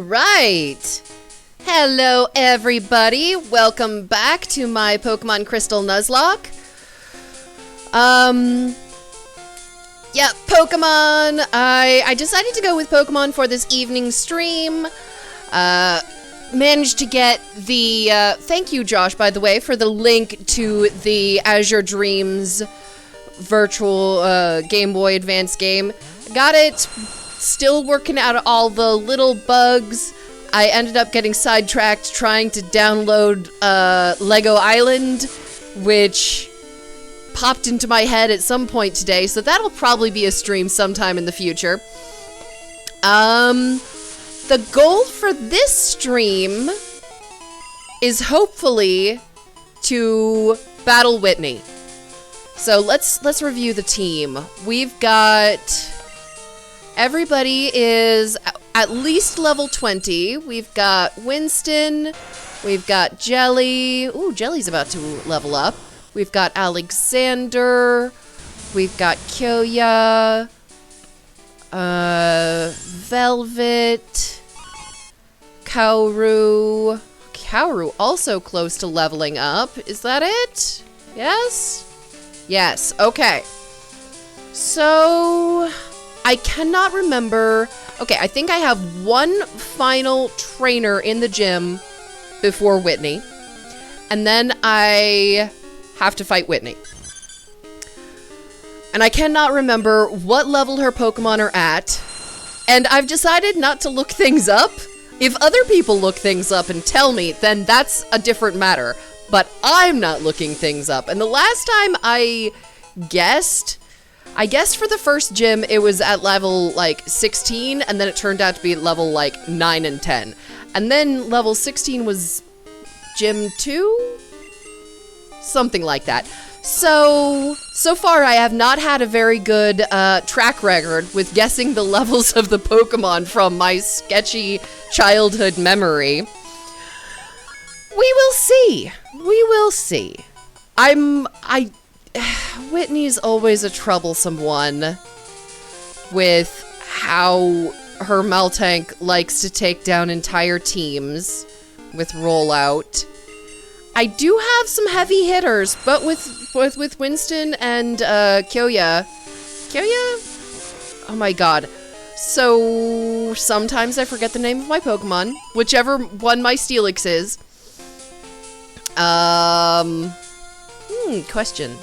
right. Hello, everybody. Welcome back to my Pokemon Crystal Nuzlock. Yeah, Pokemon. I decided to go with Pokemon for this evening stream. Managed to get the, thank you, Josh, by the way, for the link to the Azure Dreams virtual Game Boy Advance game. Got it. Still working out all the little bugs. I ended up getting sidetracked trying to download Lego Island, which popped into my head at some point today, so that'll probably be a stream sometime in the future. The goal for this stream is hopefully to battle Whitney. So let's review the team. We've got everybody is at least level 20. We've got Winston. We've got Jelly. Ooh, Jelly's about to level up. We've got Alexander. We've got Kyoya. Velvet. Kaoru. Kaoru also close to leveling up. Is that it? Yes? Yes. Okay. So I cannot remember. Okay, I think I have one final trainer in the gym before Whitney. And then I have to fight Whitney. And I cannot remember what level her Pokemon are at. And I've decided not to look things up. If other people look things up and tell me, then that's a different matter. But I'm not looking things up. And the last time I guessed for the first gym, it was at level, like, 16, and then it turned out to be level, like, 9 and 10. And then level 16 was gym 2? Something like that. So far I have not had a very good track record with guessing the levels of the Pokemon from my sketchy childhood memory. We will see. We will see. Whitney's always a troublesome one with how her Maltank likes to take down entire teams with rollout. I do have some heavy hitters, but with Winston and Kyoya. Kyoya? Oh my god. So sometimes I forget the name of my Pokemon, whichever one my Steelix is. Question.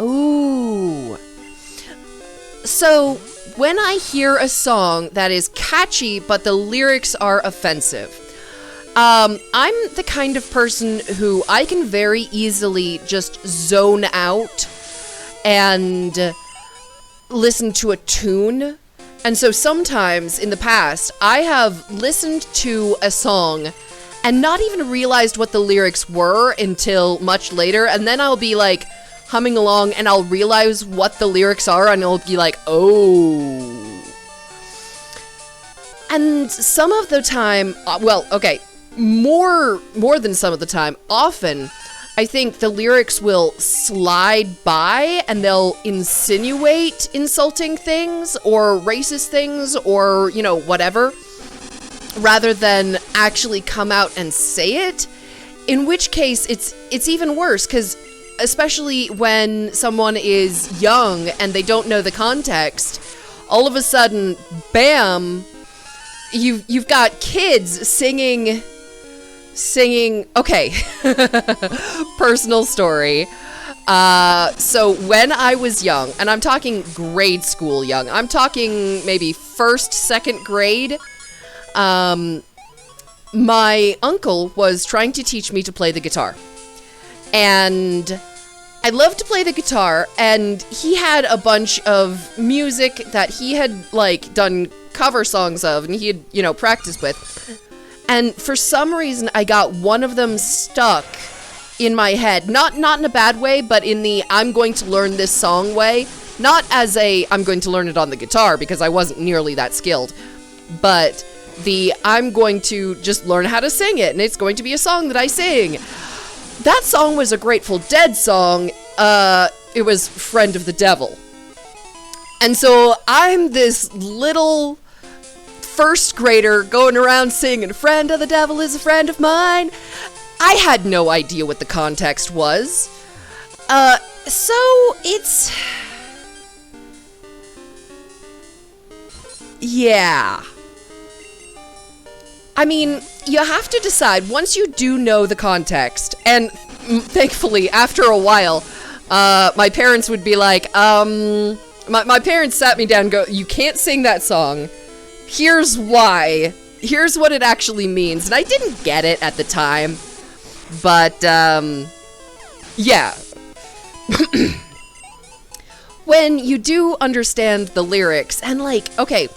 Ooh. So, when I hear a song that is catchy, but the lyrics are offensive, I'm the kind of person who I can very easily just zone out and listen to a tune. And so sometimes in the past, I have listened to a song and not even realized what the lyrics were until much later, and then I'll be like humming along and I'll realize what the lyrics are and I'll be like, oh. And some of the time, more than some of the time, often, I think the lyrics will slide by and they'll insinuate insulting things or racist things or, you know, whatever, rather than actually come out and say it, in which case it's even worse, because especially when someone is young and they don't know the context, all of a sudden, bam, you've got kids singing, okay, personal story. So when I was young, and I'm talking grade school young, I'm talking maybe first, second grade, my uncle was trying to teach me to play the guitar. And I love to play the guitar, and he had a bunch of music that he had, like, done cover songs of, and he had, you know, practiced with. And for some reason, I got one of them stuck in my head. Not in a bad way, but in the I'm going to learn this song way. Not as a I'm going to learn it on the guitar, because I wasn't nearly that skilled. But I'm going to just learn how to sing it, and it's going to be a song that I sing. That song was a Grateful Dead song. It was Friend of the Devil. And so I'm this little first grader going around singing, "Friend of the devil is a friend of mine." I had no idea what the context was. So it's... yeah. I mean, you have to decide, once you do know the context, and thankfully, after a while, my parents would be like, my parents sat me down and go, "You can't sing that song. Here's why. Here's what it actually means." And I didn't get it at the time, but, yeah. When you do understand the lyrics, and like, okay,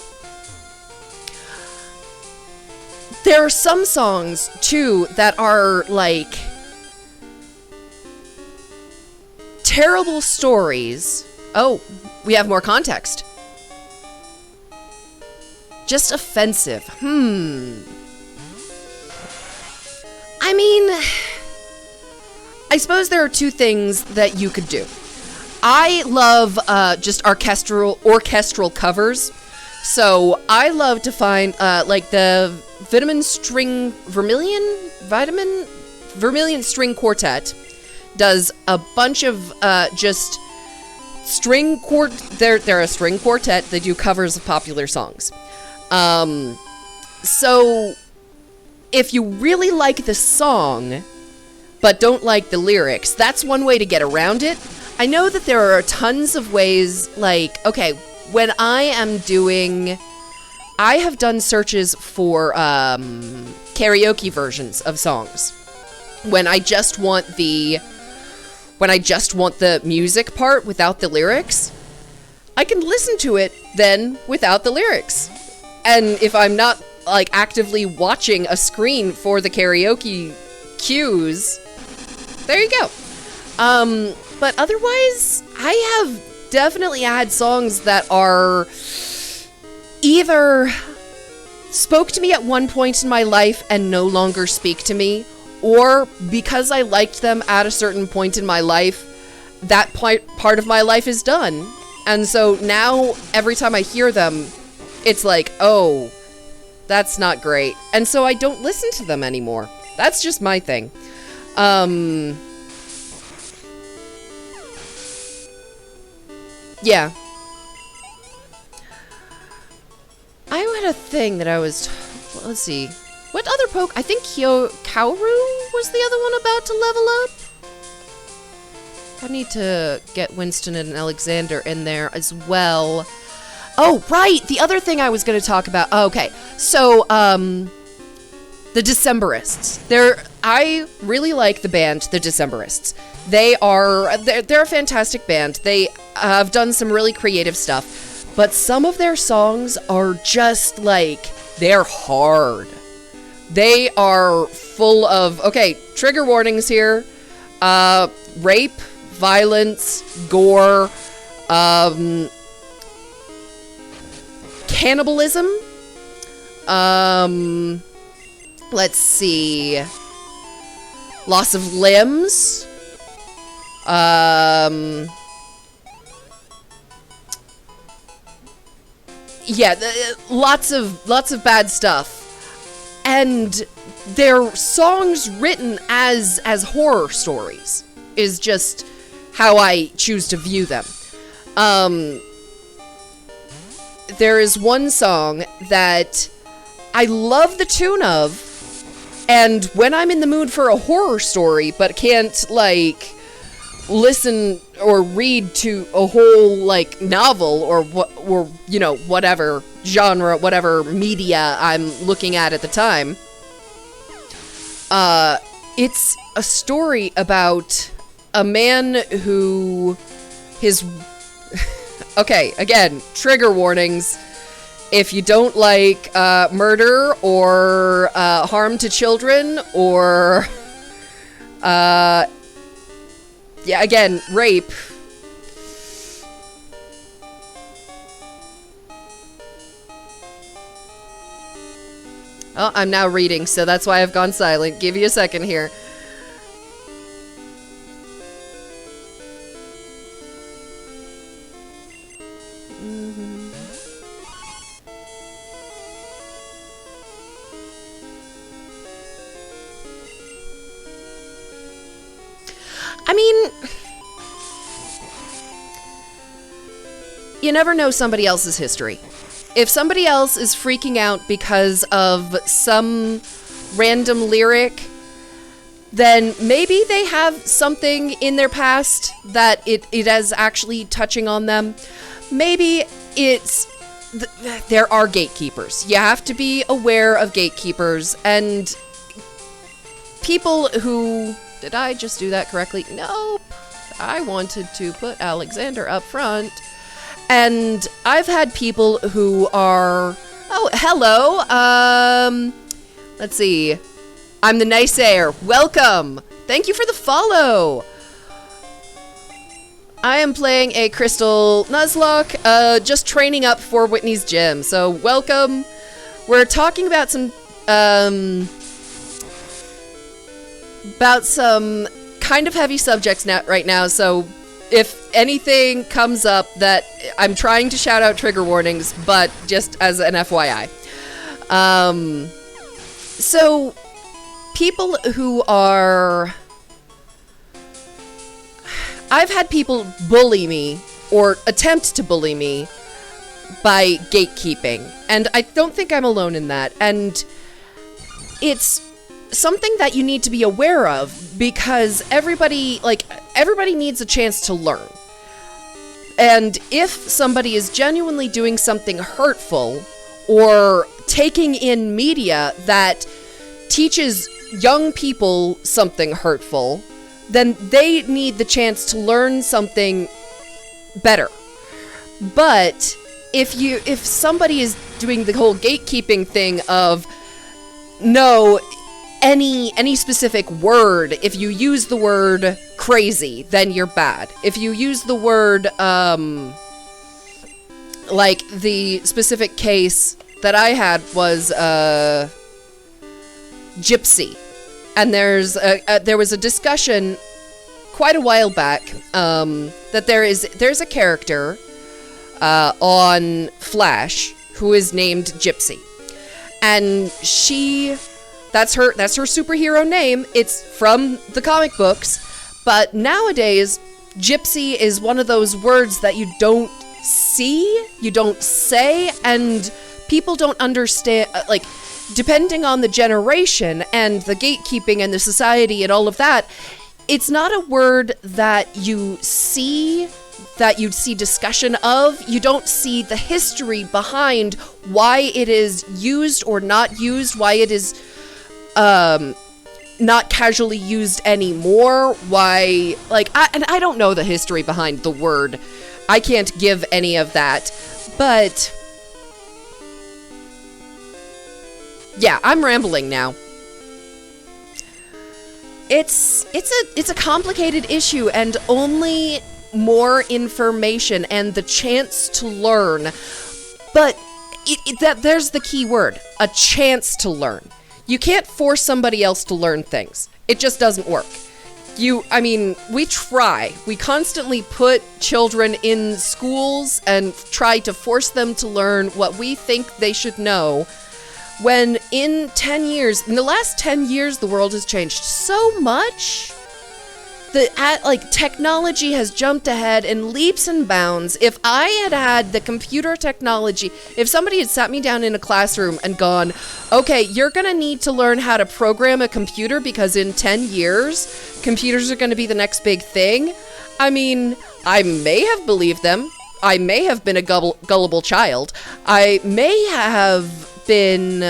there are some songs, too, that are, like, terrible stories. Oh, we have more context. Just offensive. I mean, I suppose there are two things that you could do. I love just orchestral covers. So I love to find like the Vermilion String Quartet does a bunch of just string they're a string quartet. They do covers of popular songs. So if you really like the song but don't like the lyrics, that's one way to get around it. I know that there are tons of ways, like, okay, when I have done searches for karaoke versions of songs. When I just want the music part without the lyrics, I can listen to it then without the lyrics. And if I'm not like actively watching a screen for the karaoke cues, there you go. But otherwise, I have definitely had songs that are either spoke to me at one point in my life and no longer speak to me, or because I liked them at a certain point in my life, that part of my life is done. And so now, every time I hear them, it's like, oh, that's not great. And so I don't listen to them anymore. That's just my thing. Yeah. I had a thing that I was... well, let's see. What other poke... I think Kaoru was the other one about to level up? I need to get Winston and Alexander in there as well. Oh, right! The other thing I was going to talk about... oh, okay. So, the Decemberists. I really like the band, the Decemberists. They're a fantastic band. They have done some really creative stuff, but some of their songs are just like, they're hard. They are full of, okay, trigger warnings here, rape, violence, gore, cannibalism, let's see, loss of limbs, yeah, lots of bad stuff. And their songs written as horror stories is just how I choose to view them. There is one song that I love the tune of, and when I'm in the mood for a horror story but can't, like, listen or read to a whole, like, novel or you know, whatever genre, whatever media I'm looking at the time, it's a story about a man who okay, again, trigger warnings. If you don't like murder or harm to children or yeah, again, rape. Oh, I'm now reading, so that's why I've gone silent. Give you a second here. I mean, you never know somebody else's history. If somebody else is freaking out because of some random lyric, then maybe they have something in their past that it is actually touching on them. Maybe it's... there are gatekeepers. You have to be aware of gatekeepers, and people who... Did I just do that correctly? Nope. I wanted to put Alexander up front. And I've had people who are... Oh, hello. Let's see. I'm the Naysayer. Welcome. Thank you for the follow. I am playing a Crystal Nuzlock, just training up for Whitney's gym. So, welcome. We're talking about some kind of heavy subjects right now, so if anything comes up that I'm trying to shout out trigger warnings, but just as an FYI. So people who are... I've had people bully me or attempt to bully me by gatekeeping, and I don't think I'm alone in that, and it's something that you need to be aware of, because everybody needs a chance to learn. And if somebody is genuinely doing something hurtful or taking in media that teaches young people something hurtful, then they need the chance to learn something better. But if somebody is doing the whole gatekeeping thing of no, any specific word, if you use the word crazy, then you're bad. If you use the word, like the specific case that I had was, gypsy. And there was a discussion quite a while back, that there's a character, on Flash who is named Gypsy. And that's her superhero name. It's from the comic books. But nowadays, gypsy is one of those words that you don't see, you don't say, and people don't understand, like, depending on the generation and the gatekeeping and the society and all of that, it's not a word that you'd see discussion of. You don't see the history behind why it is used or not used, why it is not casually used anymore, why, like, I don't know the history behind the word. I can't give any of that, but yeah, I'm rambling now. It's a complicated issue, and only more information and the chance to learn, but there's the key word, a chance to learn. You can't force somebody else to learn things. It just doesn't work. We try. We constantly put children in schools and try to force them to learn what we think they should know, when in the last 10 years, the world has changed so much. Technology has jumped ahead in leaps and bounds. If I had the computer technology, if somebody had sat me down in a classroom and gone, okay, you're gonna need to learn how to program a computer because in 10 years, computers are gonna be the next big thing. I may have believed them. I may have been a gullible child. I may have been,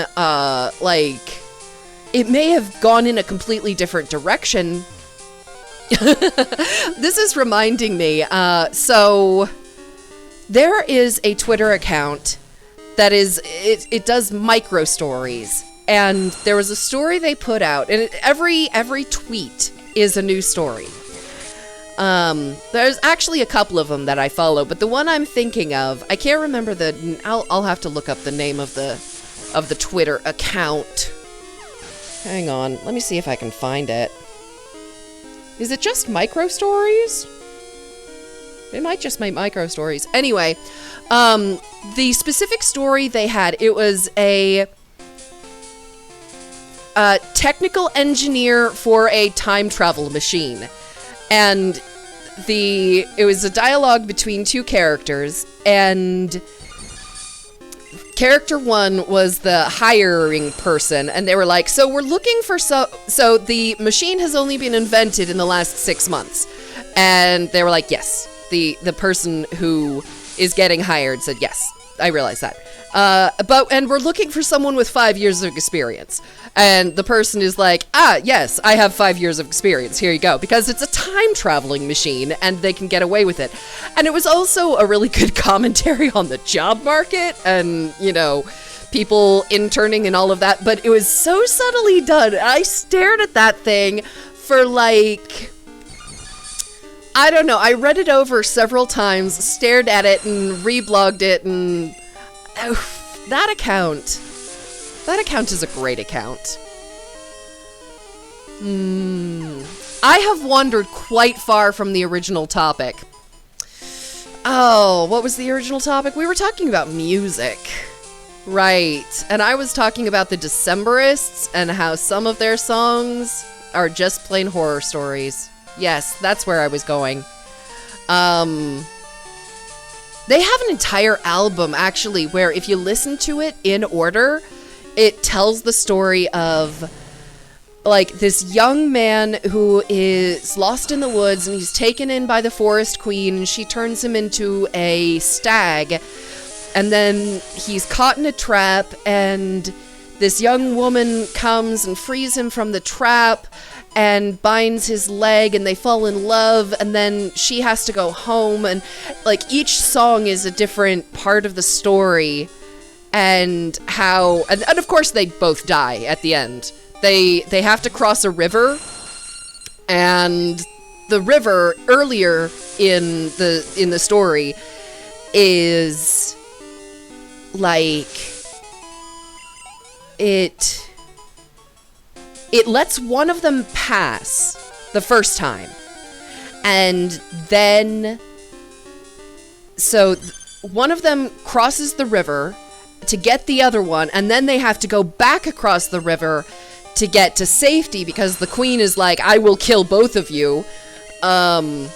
it may have gone in a completely different direction. This is reminding me, so there is a Twitter account that it does micro stories, and there was a story they put out, and every tweet is a new story. There's actually a couple of them that I follow, but the one I'm thinking of, I can't remember I'll have to look up the name of the of the Twitter account. Hang on, let me see if I can find it. Is it just micro stories? It might just make micro stories. Anyway, the specific story they had, it was a technical engineer for a time travel machine. And it was a dialogue between two characters, and character one was the hiring person, and they were like, so we're looking for so the machine has only been invented in the last 6 months. And they were like, yes. The person who is getting hired said, yes, I realize that. And we're looking for someone with 5 years of experience. And the person is like, yes, I have 5 years of experience. Here you go. Because it's a time traveling machine and they can get away with it. And it was also a really good commentary on the job market and, you know, people interning and all of that. But it was so subtly done. I stared at that thing for like, I don't know. I read it over several times, stared at it and reblogged it, and that account is a great account. I have wandered quite far from the original topic. Oh, what was the original topic? We were talking about music. Right. And I was talking about the Decemberists and how some of their songs are just plain horror stories. Yes, that's where I was going. They have an entire album, actually, where if you listen to it in order, it tells the story of, like, this young man who is lost in the woods, and he's taken in by the forest queen, and she turns him into a stag, and then he's caught in a trap, and this young woman comes and frees him from the trap, and binds his leg, and they fall in love, and then she has to go home, and like each song is a different part of the story, and how, and of course they both die at the end. They have to cross a river, and the river earlier in the story is like it lets one of them pass the first time. And then, so one of them crosses the river to get the other one, and then they have to go back across the river to get to safety because the queen is like, I will kill both of you. And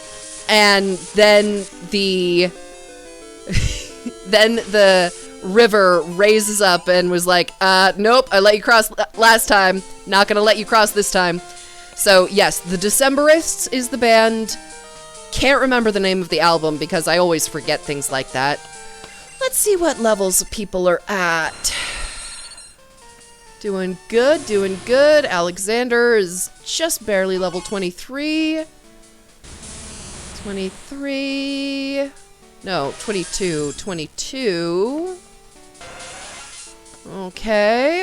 then the river raises up and was like, nope, I let you cross last time, not gonna let you cross this time. So yes, the Decemberists is the band. Can't remember the name of the album because I always forget things like that. Let's see what levels people are at. Doing good, doing good. Alexander is just barely level 23. 23. No, 22. 22. Okay,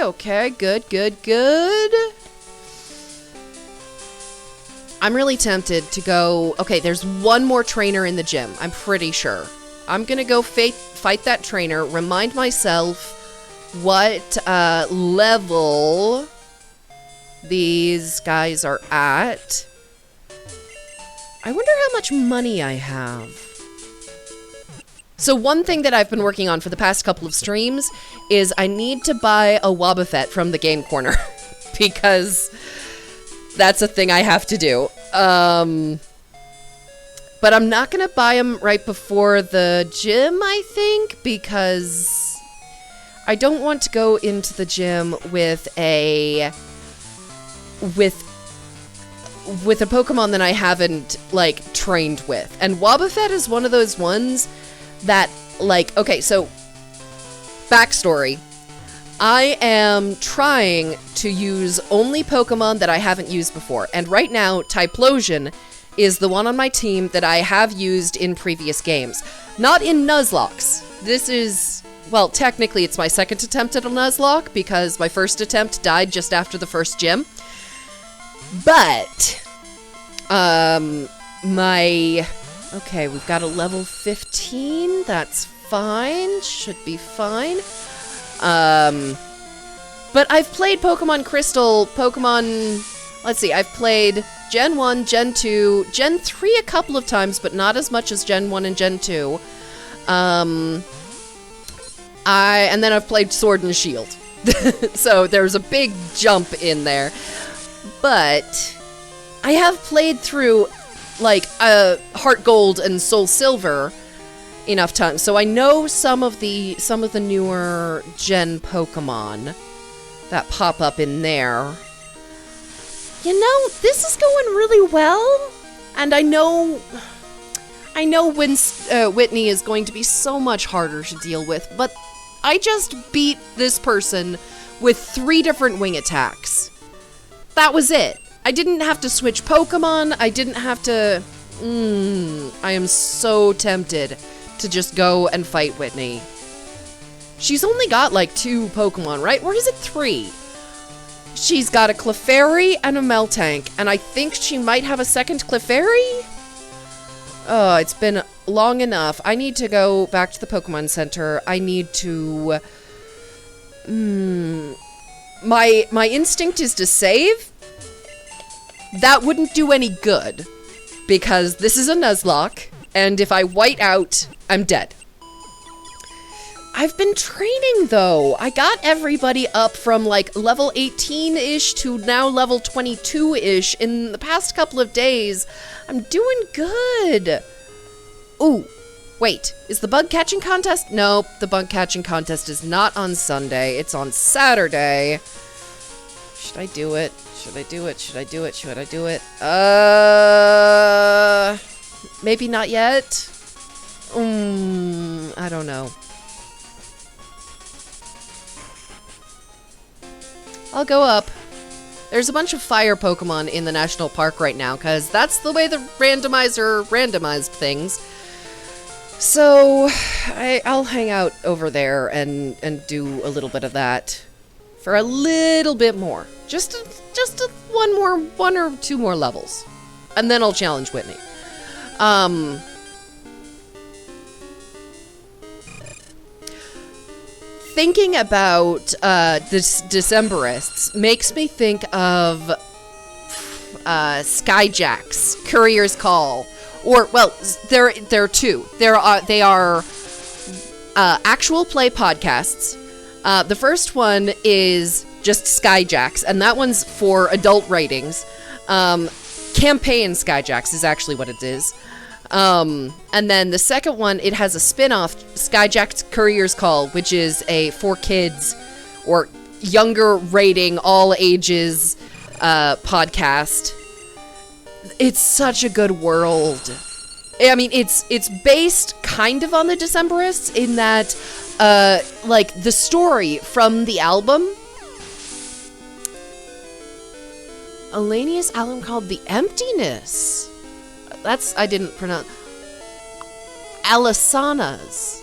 good. I'm really tempted to go... Okay, there's one more trainer in the gym, I'm pretty sure. I'm gonna go fight that trainer, remind myself what level these guys are at. I wonder how much money I have. So one thing that I've been working on for the past couple of streams is I need to buy a Wobbuffet from the Game Corner because that's a thing I have to do. But I'm not going to buy them right before the gym, I think, because I don't want to go into the gym with a Pokemon that I haven't, like, trained with. And Wobbuffet is one of those ones that, like, okay, so, backstory. I am trying to use only Pokemon that I haven't used before. And right now, Typhlosion is the one on my team that I have used in previous games. Not in Nuzlocks. This is, well, technically it's my second attempt at a Nuzlocke because my first attempt died just after the first gym. But, okay, we've got a level 15. That's fine. Should be fine. But I've played Pokemon Crystal, let's see, I've played Gen 1, Gen 2, Gen 3 a couple of times, but not as much as Gen 1 and Gen 2. And then I've played Sword and Shield. So there's a big jump in there. But I have played through, like, Heart Gold and Soul Silver enough times, so I know some of the newer Gen Pokemon that pop up in there. You know, this is going really well, and I know when Whitney is going to be so much harder to deal with, but I just beat this person with 3 different wing attacks. That was it. I didn't have to switch Pokemon, I didn't have to... I am so tempted to just go and fight Whitney. She's only got like 2 Pokemon, right? Or is it 3? She's got a Clefairy and a Meltank, and I think she might have a second Clefairy? Oh, it's been long enough. I need to go back to the Pokemon Center. I need to... My instinct is to save. That wouldn't do any good, because this is a Nuzlock, and if I white out, I'm dead. I've been training, though. I got everybody up from, like, level 18-ish to now level 22-ish in the past couple of days. I'm doing good. Ooh, wait, is the bug catching contest? Nope, the bug catching contest is not on Sunday. It's on Saturday. Should I do it? Should I do it? Should I do it? Should I do it? Maybe not yet? I don't know. I'll go up. There's a bunch of fire Pokemon in the national park right now, because that's the way the randomizer randomized things. So, I'll hang out over there and do a little bit of that for a little bit more. Just one or 2 more levels. And then I'll challenge Whitney. Thinking about this Decemberists makes me think of Skyjack's Courier's Call, or well, there are 2. They are actual play podcasts. The first one is just Skyjacks, and that one's for adult ratings. Campaign Skyjacks is actually what it is. And then the second one, it has a spin-off, Skyjack's Courier's Call, which is a for kids or younger rating, all ages podcast. It's such a good world. I mean, it's based kind of on the Decemberists in that, like, the story from the album, Alania's album called The Emptiness. I didn't pronounce. Alisana's.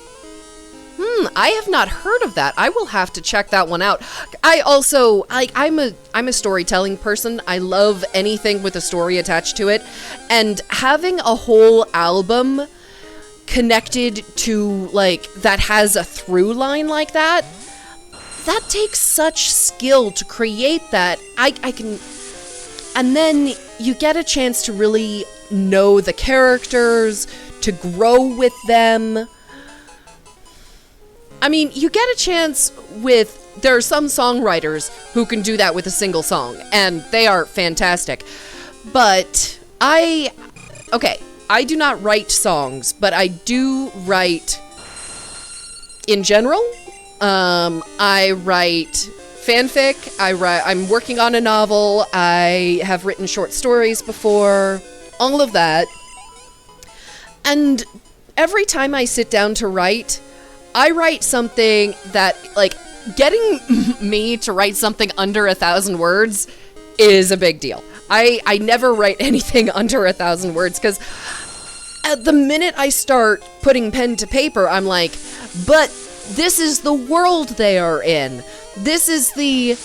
I have not heard of that. I will have to check that one out. I also, I'm a storytelling person. I love anything with a story attached to it. And having a whole album connected to, like, that has a through line like that takes such skill to create that. I can... And then you get a chance to really know the characters, to grow with them. I mean, you get a chance with... There are some songwriters who can do that with a single song, and they are fantastic. But I do not write songs, but I do write in general. I write fanfic. I'm working on a novel. I have written short stories before. All of that. And every time I sit down to write, I write something that, like, getting me to write something under 1,000 words is a big deal. I never write anything under 1,000 words, because at the minute I start putting pen to paper, I'm like, but this is the world they are in. This is the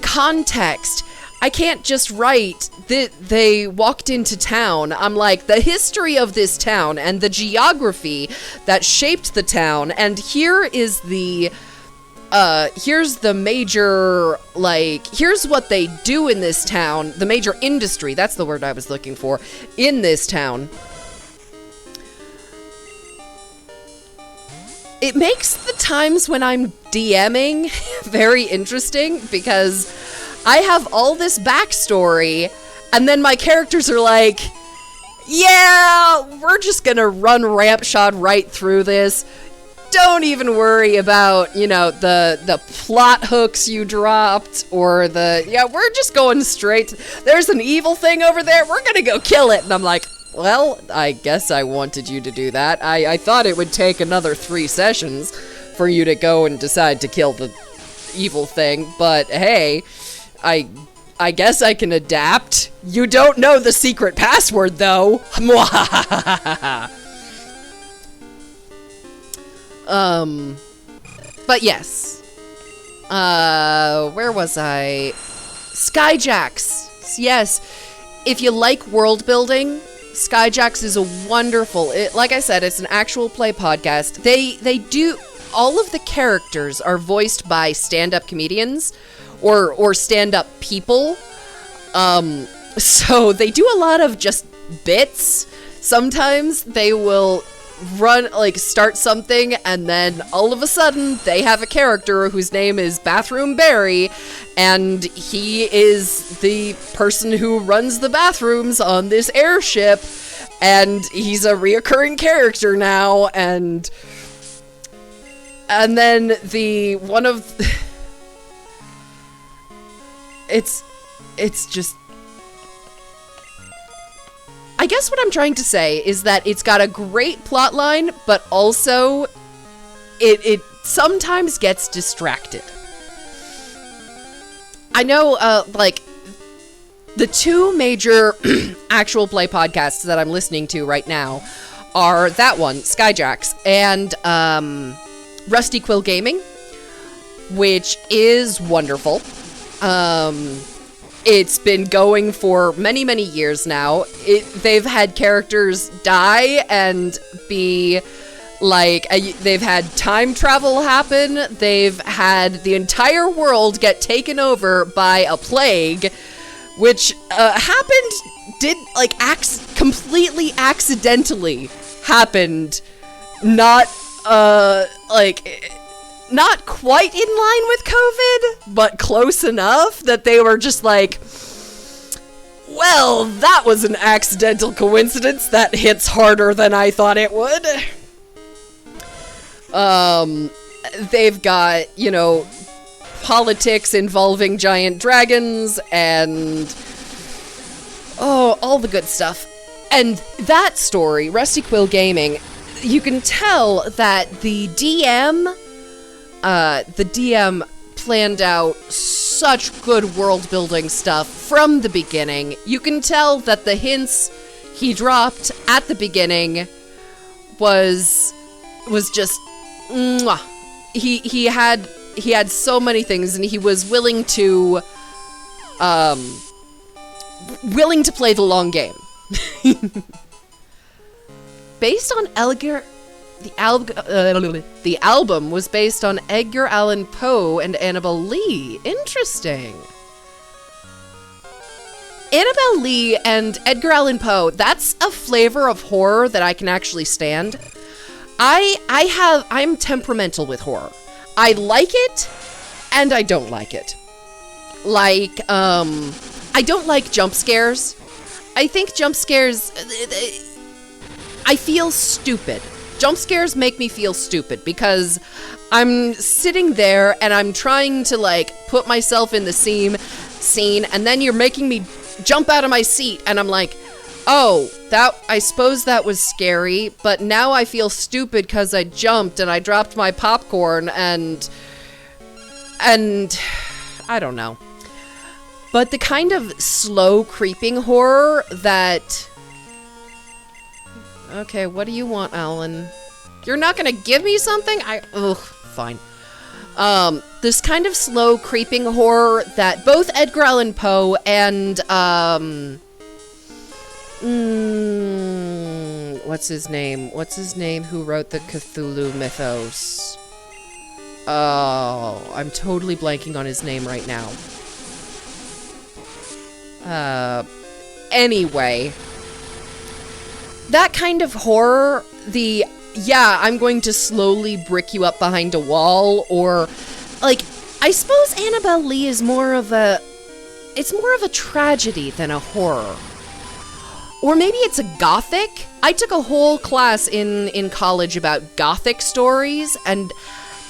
context. I can't just write that they walked into town. I'm like, the history of this town and the geography that shaped the town, and here is the here's the major, like, here's what they do in this town, the major industry, that's the word I was looking for, in this town. It makes the times when I'm DMing very interesting, because I have all this backstory, and then my characters are like, yeah, we're just gonna run ramp shot right through this. Don't even worry about, you know, the plot hooks you dropped, or we're just going straight. There's an evil thing over there, we're gonna go kill it. And I'm like, well, I guess I wanted you to do that. I thought it would take another 3 sessions for you to go and decide to kill the evil thing, but hey, I guess I can adapt. You don't know the secret password, though. But yes. Where was I? Skyjacks. Yes. If you like world building, Skyjacks is a wonderful, like I said, it's an actual play podcast. They do, all of the characters are voiced by stand-up comedians or stand-up people. So they do a lot of just bits. Sometimes they will start something, and then all of a sudden they have a character whose name is Bathroom Barry, and he is the person who runs the bathrooms on this airship, and he's a reoccurring character now, and then it's just, I guess what I'm trying to say is that it's got a great plot line, but also it sometimes gets distracted. I know, the 2 major actual play podcasts that I'm listening to right now are that one, Skyjacks, and Rusty Quill Gaming, which is wonderful. It's been going for many, many years now. They've had characters die and be like, they've had time travel happen. They've had the entire world get taken over by a plague, which completely accidentally happened. Not quite in line with COVID, but close enough that they were just like, well, that was an accidental coincidence that hits harder than I thought it would. They've got, politics involving giant dragons and, all the good stuff. And that story, Rusty Quill Gaming, you can tell that the DM planned out such good world-building stuff from the beginning. You can tell that the hints he dropped at the beginning was just mwah. He had so many things, and he was willing to play the long game. Based on the album was based on Edgar Allan Poe and Annabel Lee. Interesting. Annabel Lee and Edgar Allan Poe, that's a flavor of horror that I can actually stand. I'm temperamental with horror. I like it, and I don't like it. I don't like jump scares. I think jump scares, I feel stupid. Jump scares make me feel stupid because I'm sitting there and I'm trying to put myself in the scene, and then you're making me jump out of my seat, and I'm like, oh, I suppose that was scary, but now I feel stupid because I jumped and I dropped my popcorn and I don't know. But the kind of slow creeping horror that... Okay, what do you want, Alan? You're not gonna give me something? Fine. This kind of slow creeping horror that both Edgar Allan Poe and, what's his name? Who wrote the Cthulhu mythos? Oh, I'm totally blanking on his name right now. Anyway. That kind of horror, I'm going to slowly brick you up behind a wall, or, like, I suppose Annabelle Lee is more of a tragedy than a horror. Or maybe it's a gothic? I took a whole class in college about gothic stories, and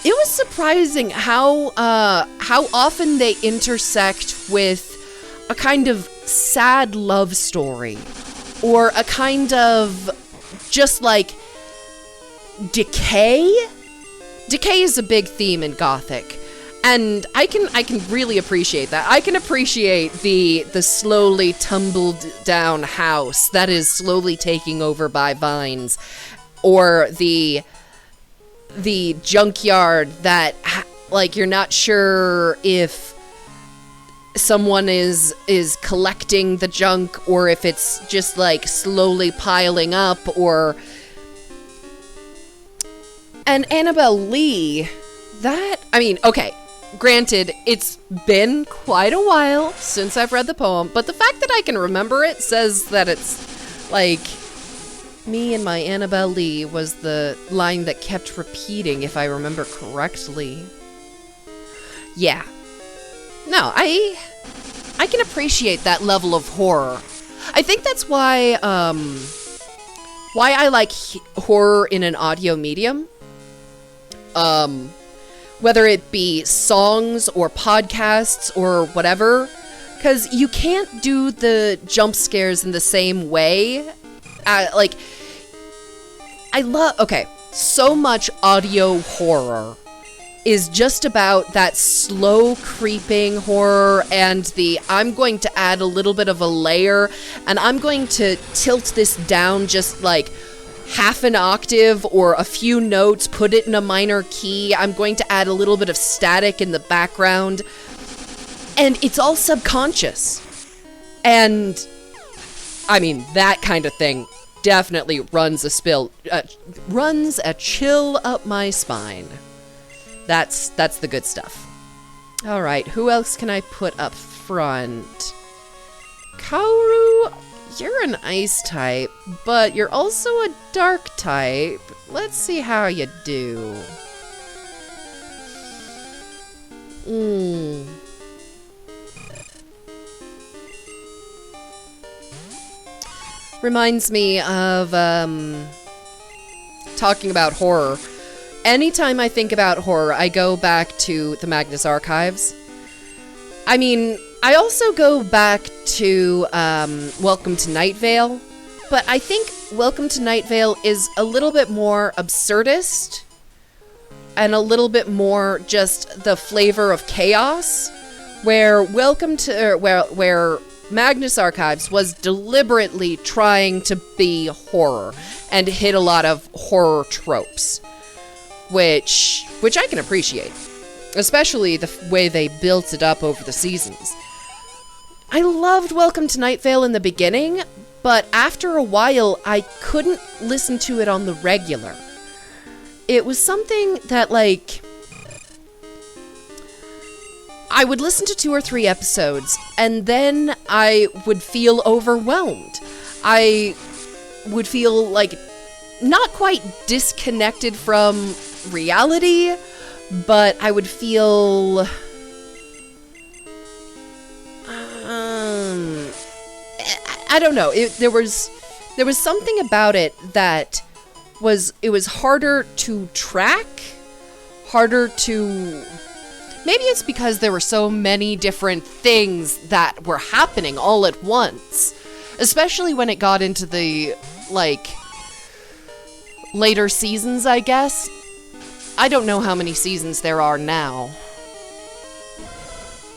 it was surprising how often they intersect with a kind of sad love story. Or a kind of just like decay. Decay is a big theme in Gothic, and I can really appreciate that. I can appreciate the slowly tumbled down house that is slowly taking over by vines, or the junkyard that like you're not sure if someone is collecting the junk or if it's just like slowly piling up. And Annabelle Lee, okay, granted, it's been quite a while since I've read the poem, but the fact that I can remember it says that it's like, me and my Annabelle Lee was the line that kept repeating, if I remember correctly. Yeah. No, I can appreciate that level of horror. I think that's why I like horror in an audio medium. Whether it be songs or podcasts or whatever, because you can't do the jump scares in the same way. So much audio horror is just about that slow creeping horror and I'm going to add a little bit of a layer and I'm going to tilt this down just like half an octave or a few notes, put it in a minor key. I'm going to add a little bit of static in the background, and it's all subconscious. And that kind of thing definitely runs a chill up my spine. That's the good stuff. All right, who else can I put up front? Kaoru, you're an ice type, but you're also a dark type. Let's see how you do. Reminds me of, talking about horror. Anytime I think about horror, I go back to the Magnus Archives. I also go back to Welcome to Night Vale, but I think Welcome to Night Vale is a little bit more absurdist and a little bit more just the flavor of chaos, where where Magnus Archives was deliberately trying to be horror and hit a lot of horror tropes, which I can appreciate, especially the way they built it up over the seasons. I loved Welcome to Night Vale in the beginning, but after a while, I couldn't listen to it on the regular. It was something that, I would listen to 2 or 3 episodes, and then I would feel overwhelmed. I would feel, not quite disconnected from reality, but I would feel... I don't know. There was something about it that was harder to track, harder to... Maybe it's because there were so many different things that were happening all at once, especially when it got into the, later seasons, I guess. I don't know how many seasons there are now.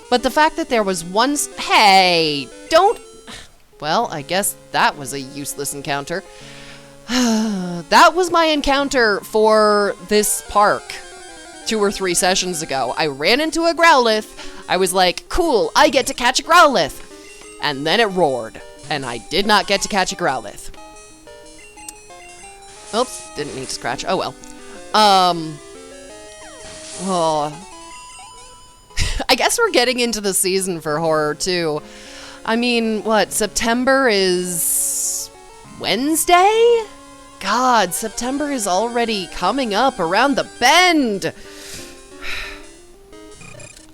But the fact that there was one... Hey, don't... Well, I guess that was a useless encounter. That was my encounter for this park 2 or 3 sessions ago. I ran into a Growlithe. I was like, cool, I get to catch a Growlithe. And then it roared, and I did not get to catch a Growlithe. Oops, didn't mean to scratch. Oh well. Oh, I guess we're getting into the season for horror, too. I mean, what, September is Wednesday? God, September is already coming up around the bend.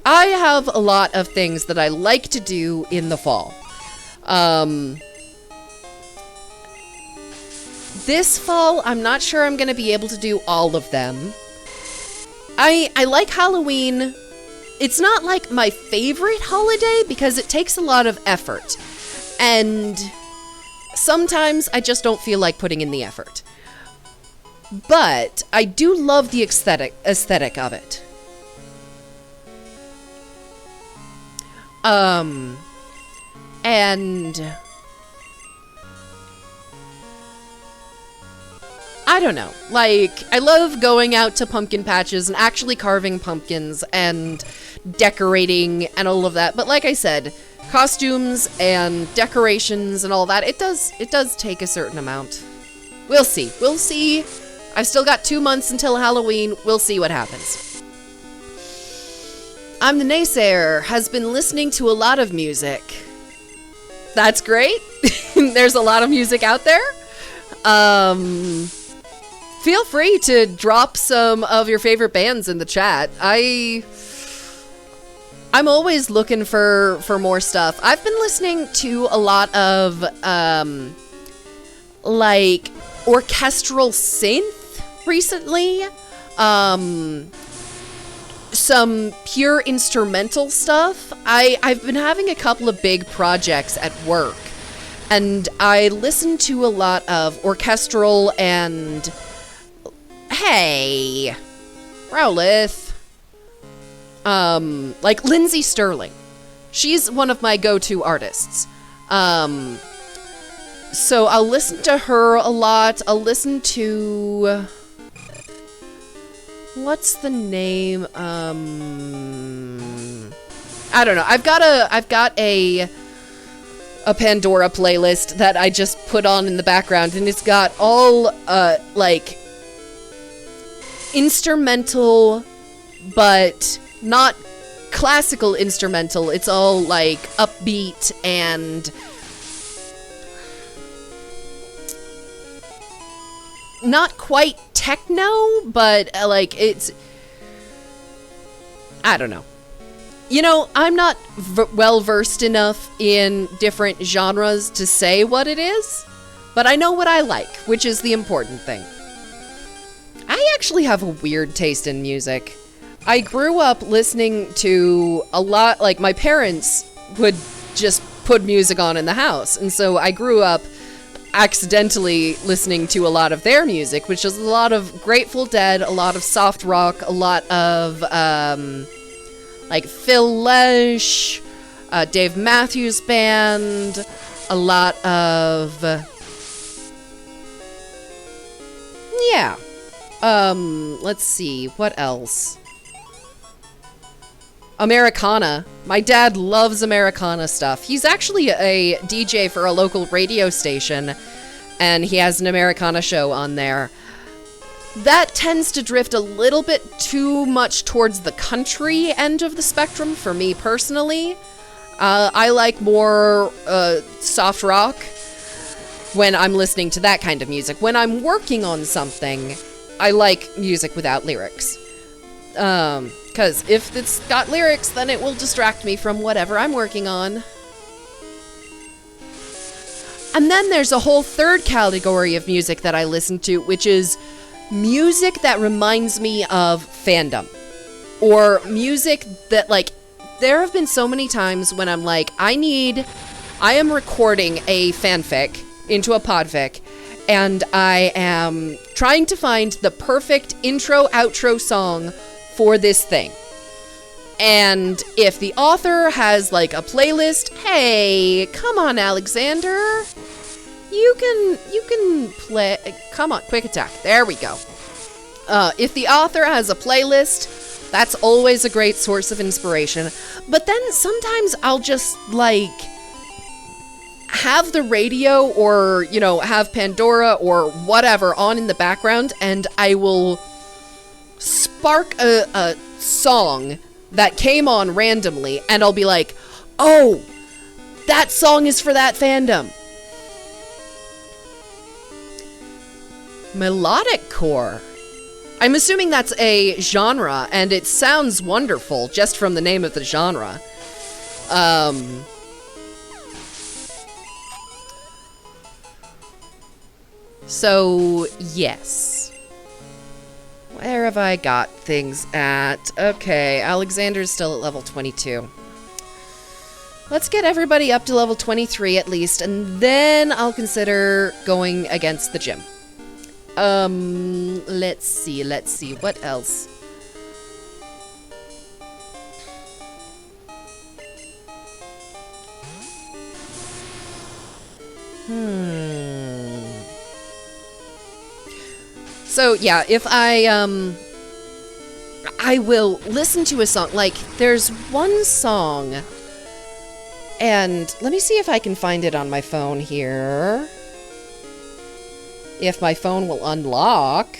I have a lot of things that I like to do in the fall. This fall, I'm not sure I'm going to be able to do all of them. I like Halloween. It's not like my favorite holiday because it takes a lot of effort. And sometimes I just don't feel like putting in the effort. But I do love the aesthetic of it. And I don't know, like, I love going out to pumpkin patches and actually carving pumpkins and decorating and all of that. But like I said, costumes and decorations and all that, it does take a certain amount. We'll see. I've still got 2 months until Halloween. We'll see what happens. I'm the Naysayer, has been listening to a lot of music. That's great. There's a lot of music out there. Feel free to drop some of your favorite bands in the chat. I'm always looking for more stuff. I've been listening to a lot of like orchestral synth recently. Some pure instrumental stuff. I've been having a couple of big projects at work, and I listen to a lot of orchestral and hey, Rowlith. Like Lindsay Sterling. She's one of my go-to artists. So I'll listen to her a lot. I'll listen to... what's the name? I don't know. I've got a Pandora playlist that I just put on in the background, and it's got all, like, instrumental, but not classical instrumental. It's all, like, upbeat and not quite techno, but, like, it's... I don't know. You know, I'm not well-versed enough in different genres to say what it is, but I know what I like, which is the important thing. I actually have a weird taste in music. I grew up listening to a lot, like, my parents would just put music on in the house, and so I grew up accidentally listening to a lot of their music, which is a lot of Grateful Dead, a lot of soft rock, a lot of, like Phil Lesh, Dave Matthews Band, a lot of, yeah. Let's see, what else? Americana. My dad loves Americana stuff. He's actually a DJ for a local radio station, and he has an Americana show on there. That tends to drift a little bit too much towards the country end of the spectrum for me personally. I like more soft rock when I'm listening to that kind of music. When I'm working on something, I like music without lyrics. Because if it's got lyrics, then it will distract me from whatever I'm working on. And then there's a whole third category of music that I listen to, which is music that reminds me of fandom. Or music that, like, there have been so many times when I'm like, I am recording a fanfic into a podfic, and I am trying to find the perfect intro-outro song for this thing. And if the author has, like, a playlist, hey, come on, Alexander. You can play, come on, quick attack. There we go. If the author has a playlist, that's always a great source of inspiration. But then sometimes I'll just, like, have the radio or, you know, have Pandora or whatever on in the background, and I will spark a song that came on randomly, and I'll be like, oh, that song is for that fandom. Melodic core. I'm assuming that's a genre, and it sounds wonderful just from the name of the genre. So, yes. Where have I got things at? Okay, Alexander's still at level 22. Let's get everybody up to level 23 at least, and then I'll consider going against the gym. Let's see, what else? So, yeah, if I will listen to a song, like, there's one song, and let me see if I can find it on my phone here. If my phone will unlock.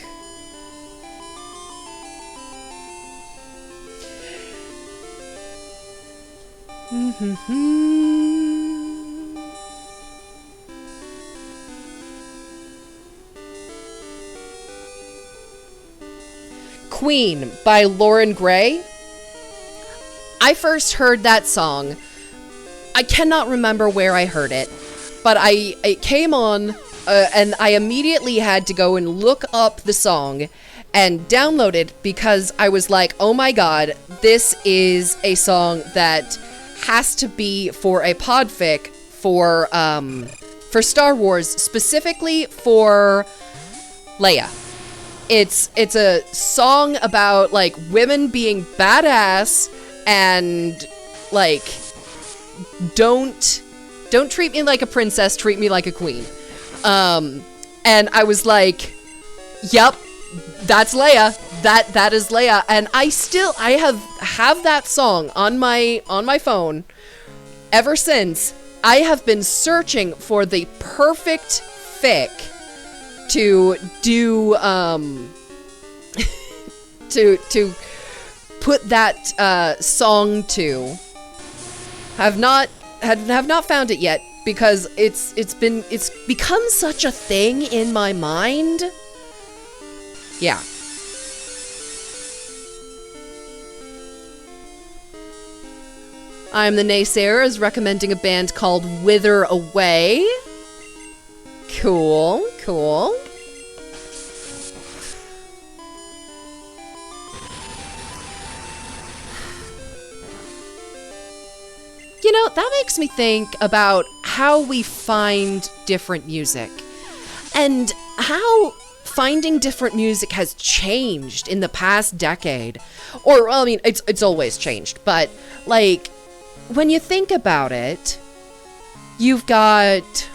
Queen by Lauren Gray. I first heard that song. I cannot remember where I heard it, but it came on, and I immediately had to go and look up the song and download it because I was like, oh my god, this is a song that has to be for a podfic for Star Wars, specifically for Leia. It's a song about, like, women being badass and, like, don't treat me like a princess, treat me like a queen. And I was like, yep, that's Leia. That is Leia. And I have that song on my phone ever since. I have been searching for the perfect fic to do, to put that, song to. Have not found it yet because it's become such a thing in my mind. Yeah. I'm the Naysayer is recommending a band called Wither Away. Cool. You know, that makes me think about how we find different music and how finding different music has changed in the past decade. Or, well, I mean, it's always changed, but, like, when you think about it, you've got...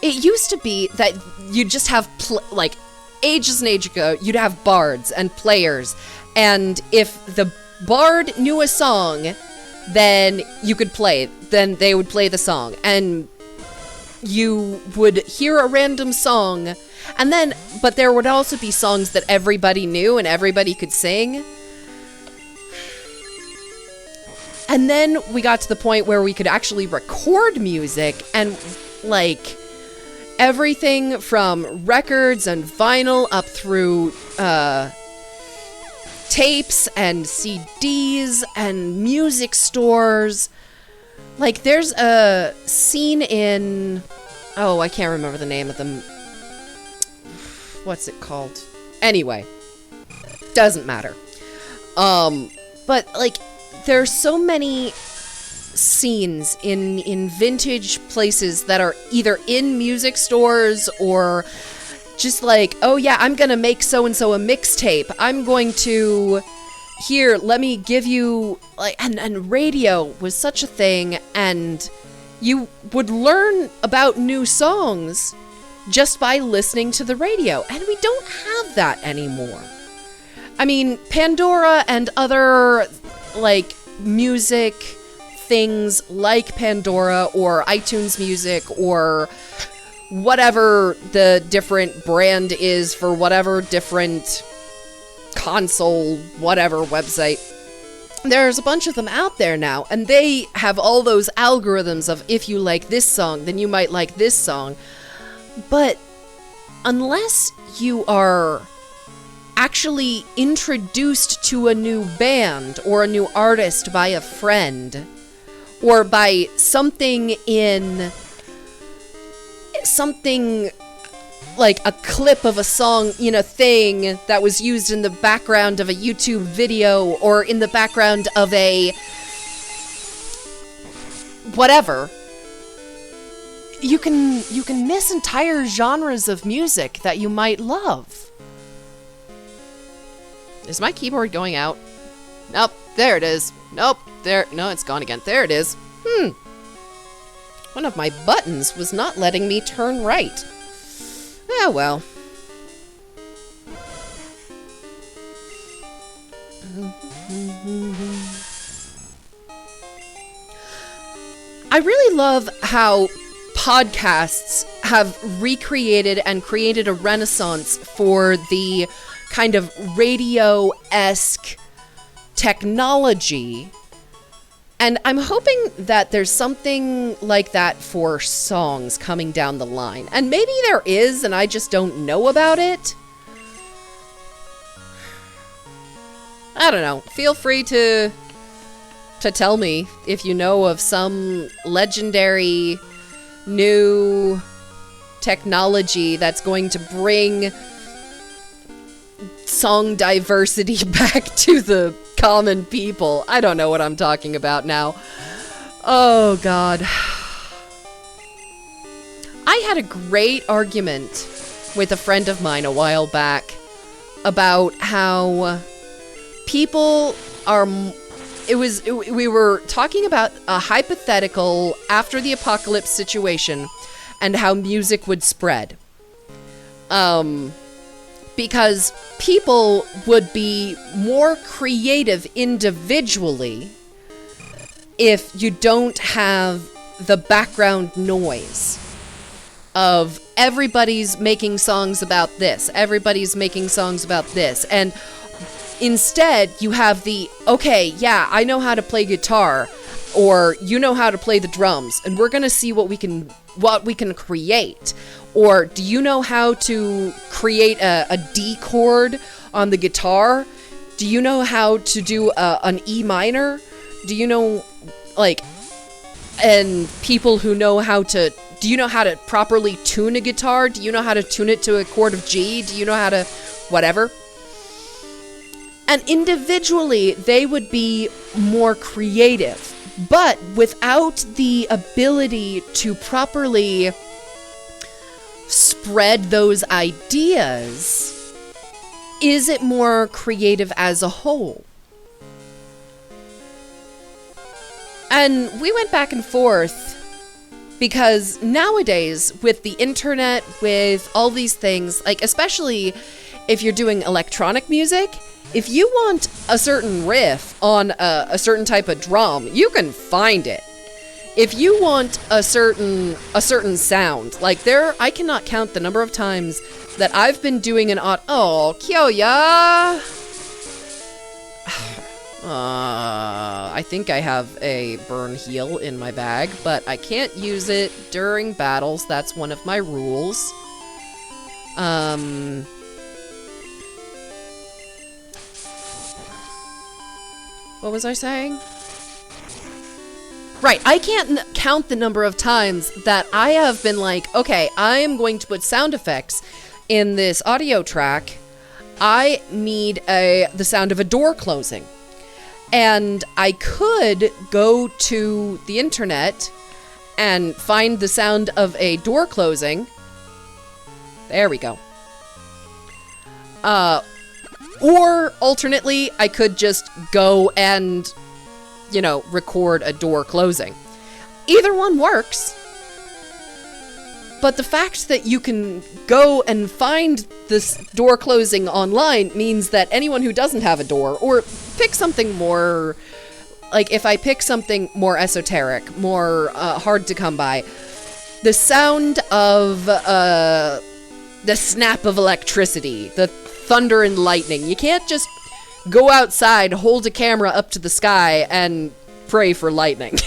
It used to be that you'd just have, like, ages and ages ago, you'd have bards and players, and if the bard knew a song, then you could play, then they would play the song, and you would hear a random song, and then, but there would also be songs that everybody knew and everybody could sing. And then we got to the point where we could actually record music, and, like, everything from records and vinyl up through, tapes and CDs and music stores. Like, there's a scene in... Oh, I can't remember the name of them. What's it called? Anyway. Doesn't matter. But, like, there's so many scenes in vintage places that are either in music stores or just like, oh yeah, I'm gonna make so-and-so a mixtape. I'm going to... Here, let me give you... like, and radio was such a thing, and you would learn about new songs just by listening to the radio, and we don't have that anymore. I mean, Pandora and other, like, music things like Pandora or iTunes Music or whatever the different brand is for whatever different console, whatever website. There's a bunch of them out there now, and they have all those algorithms of if you like this song, then you might like this song. But unless you are actually introduced to a new band or a new artist by a friend, or by something like a clip of a song in a thing that was used in the background of a YouTube video or in the background of a whatever, you can miss entire genres of music that you might love. Is my keyboard going out? Nope, there it is. Nope, there, no, it's gone again. There it is. One of my buttons was not letting me turn right. Oh, well. I really love how podcasts have recreated and created a renaissance for the kind of radio-esque technology. And I'm hoping that there's something like that for songs coming down the line. And maybe there is, and I just don't know about it. I don't know. Feel free to tell me if you know of some legendary new technology that's going to bring song diversity back to the common people. I don't know what I'm talking about now. Oh, God. I had a great argument with a friend of mine a while back about how people are... we were talking about a hypothetical after the apocalypse situation and how music would spread. Because people would be more creative individually if you don't have the background noise of everybody's making songs about this, everybody's making songs about this, and instead you have the, okay, yeah, I know how to play guitar, or you know how to play the drums, and we're gonna see what we can create. Or do you know how to create a D chord on the guitar? Do you know how to do an E minor? Do you know, like, and people who know how to, do you know how to properly tune a guitar? Do you know how to tune it to a chord of G? Do you know how to, whatever? And individually, they would be more creative. But without the ability to properly spread those ideas, is it more creative as a whole? And we went back and forth because nowadays with the internet, with all these things, like especially if you're doing electronic music, if you want a certain riff on a certain type of drum, you can find it. If you want a certain sound, like I cannot count the number of times that I've been doing oh, Kyoya! I think I have a burn heal in my bag, but I can't use it during battles. That's one of my rules. What was I saying? Right, I can't count the number of times that I have been like, okay, I am going to put sound effects in this audio track. I need the sound of a door closing. And I could go to the internet and find the sound of a door closing. There we go. Or alternately, I could just go and, record a door closing. Either one works. But the fact that you can go and find this door closing online means that anyone who doesn't have a door, or pick something more, like if I pick something more esoteric, more hard to come by, the sound of the snap of electricity, the thunder and lightning. You can't just go outside, hold a camera up to the sky, and pray for lightning.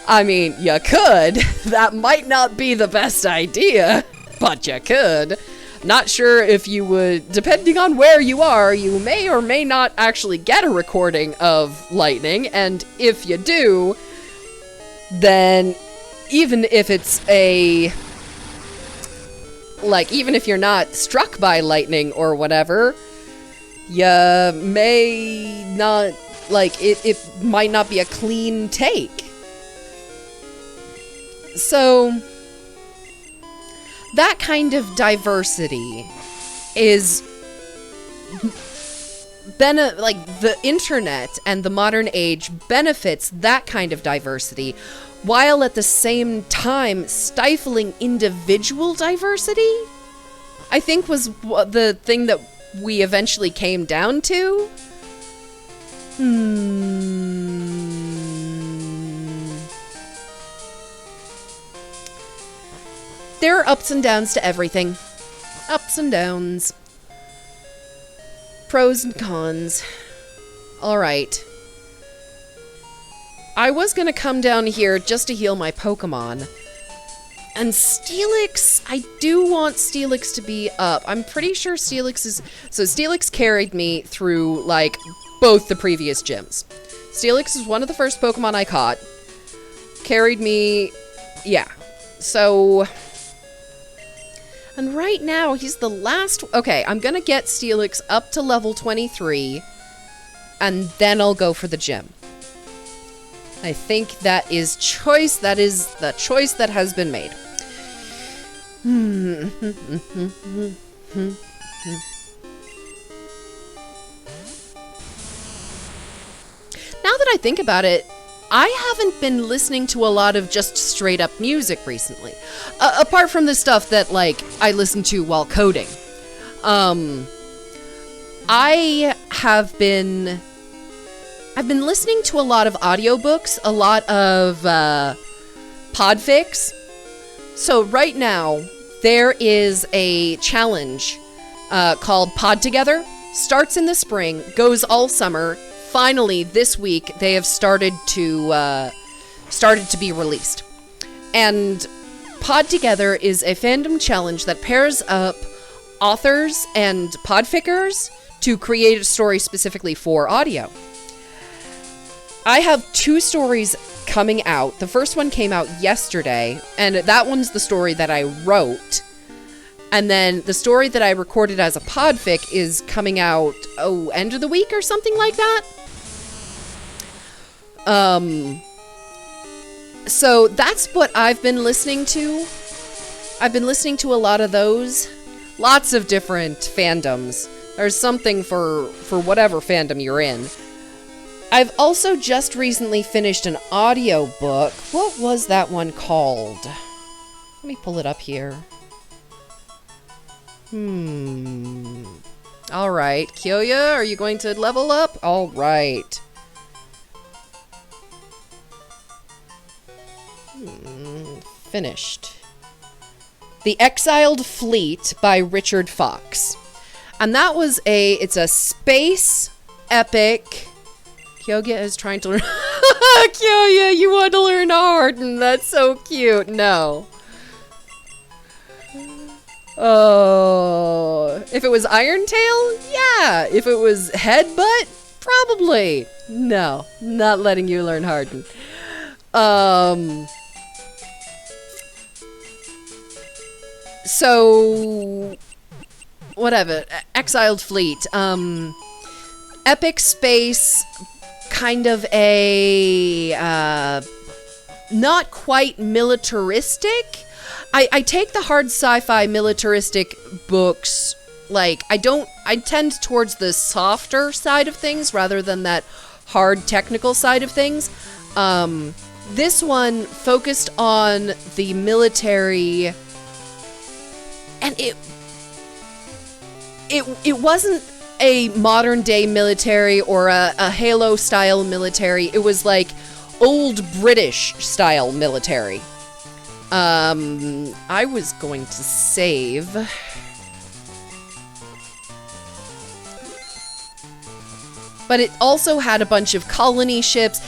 I mean, you could. That might not be the best idea, but you could. Not sure if you would, depending on where you are, you may or may not actually get a recording of lightning, and if you do, then even if it's even if you're not struck by lightning or whatever, you may not, it might not be a clean take. So, that kind of diversity is, the internet and the modern age benefits that kind of diversity, while at the same time stifling individual diversity, I think was the thing that we eventually came down to. There are ups and downs to everything. Ups and downs. Pros and cons. Alright. I was gonna come down here just to heal my Pokemon. And Steelix, I do want Steelix to be up. I'm pretty sure Steelix is... So Steelix carried me through, both the previous gyms. Steelix is one of the first Pokemon I caught. Carried me... Yeah. So... And right now, he's the last... Okay, I'm gonna get Steelix up to level 23. And then I'll go for the gym. I think that is choice. That is the choice that has been made. Now that I think about it, I haven't been listening to a lot of just straight up music recently. Apart from the stuff that, I listen to while coding. I've been listening to a lot of audiobooks, a lot of podfics. So right now, there is a challenge called Pod Together. Starts in the spring, goes all summer. Finally, this week, they have started to be released. And Pod Together is a fandom challenge that pairs up authors and podfickers to create a story specifically for audio. I have 2 stories coming out. The first one came out yesterday, and that one's the story that I wrote. And then the story that I recorded as a podfic is coming out, end of the week or something like that. So that's what I've been listening to. I've been listening to a lot of those. Lots of different fandoms. There's something for whatever fandom you're in. I've also just recently finished an audiobook. What was that one called? Let me pull it up here. Alright, Kyoya, are you going to level up? Alright. Finished. The Exiled Fleet by Richard Fox. And that was it's a space epic. Kyoya is trying to learn. Kyoya, you want to learn Harden? That's so cute. No. Oh. If it was Iron Tail? Yeah. If it was Headbutt? Probably. No. Not letting you learn Harden. So. Whatever. Exiled Fleet. Epic space. Kind of a, not quite militaristic. I take the hard sci-fi militaristic books, I tend towards the softer side of things rather than that hard technical side of things. This one focused on the military, and it wasn't a modern day military or a Halo style military. It was old British style military. I was going to save. but it also had a bunch of colony ships.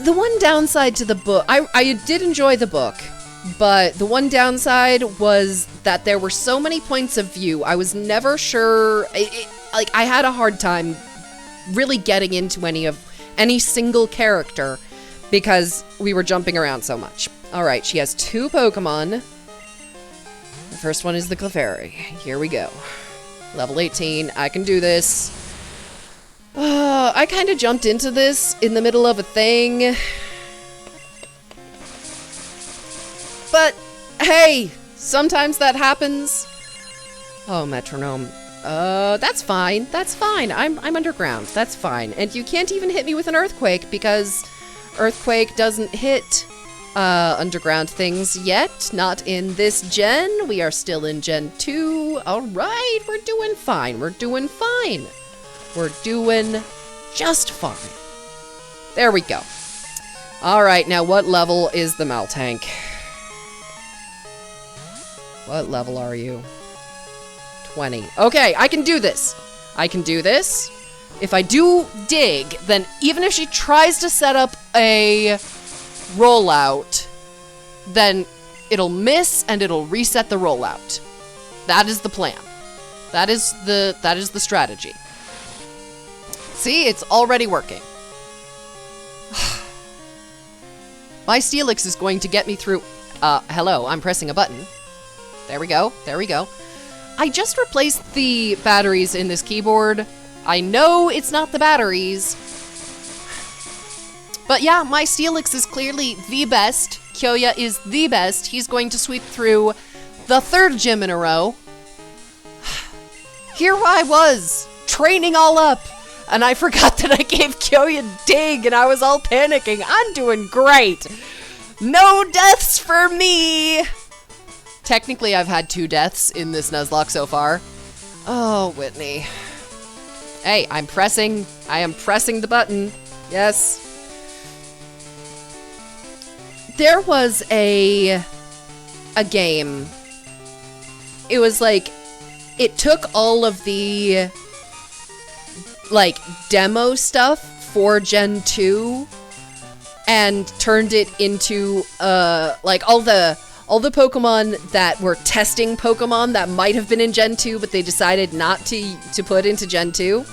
The one downside to the book, I did enjoy the book, but the one downside was that there were so many points of view. I was never sure, like, I had a hard time really getting into any single character because we were jumping around so much. All right, she has 2 Pokemon. The first one is the Clefairy. Here we go. Level 18. I can do this. I kind of jumped into this in the middle of a thing. But, hey, sometimes that happens. Oh, metronome. That's fine. That's fine. I'm underground. That's fine. And you can't even hit me with an earthquake because earthquake doesn't hit underground things yet. Not in this gen. We are still in Gen 2. All right, we're doing fine. We're doing fine. We're doing just fine. There we go. All right, now what level is the Maltank? What level are you? 20. Okay, I can do this. I can do this. If I do dig, then even if she tries to set up a rollout, then it'll miss and it'll reset the rollout. That is the plan. That is the strategy. See, it's already working. My Steelix is going to get me through. Hello, I'm pressing a button. There we go. There we go. I just replaced the batteries in this keyboard. I know it's not the batteries. But yeah, my Steelix is clearly the best. Kyoya is the best. He's going to sweep through the 3rd gym in a row. Here I was, training all up, and I forgot that I gave Kyoya Dig, and I was all panicking. I'm doing great. No deaths for me. Technically, I've had 2 deaths in this Nuzlocke so far. Oh, Whitney. Hey, I am pressing the button. Yes. There was a game. It was like, it took all of the, like, demo stuff for Gen 2 and turned it into, like, all the Pokemon that were testing Pokemon that might have been in Gen 2, but they decided not to put into Gen 2.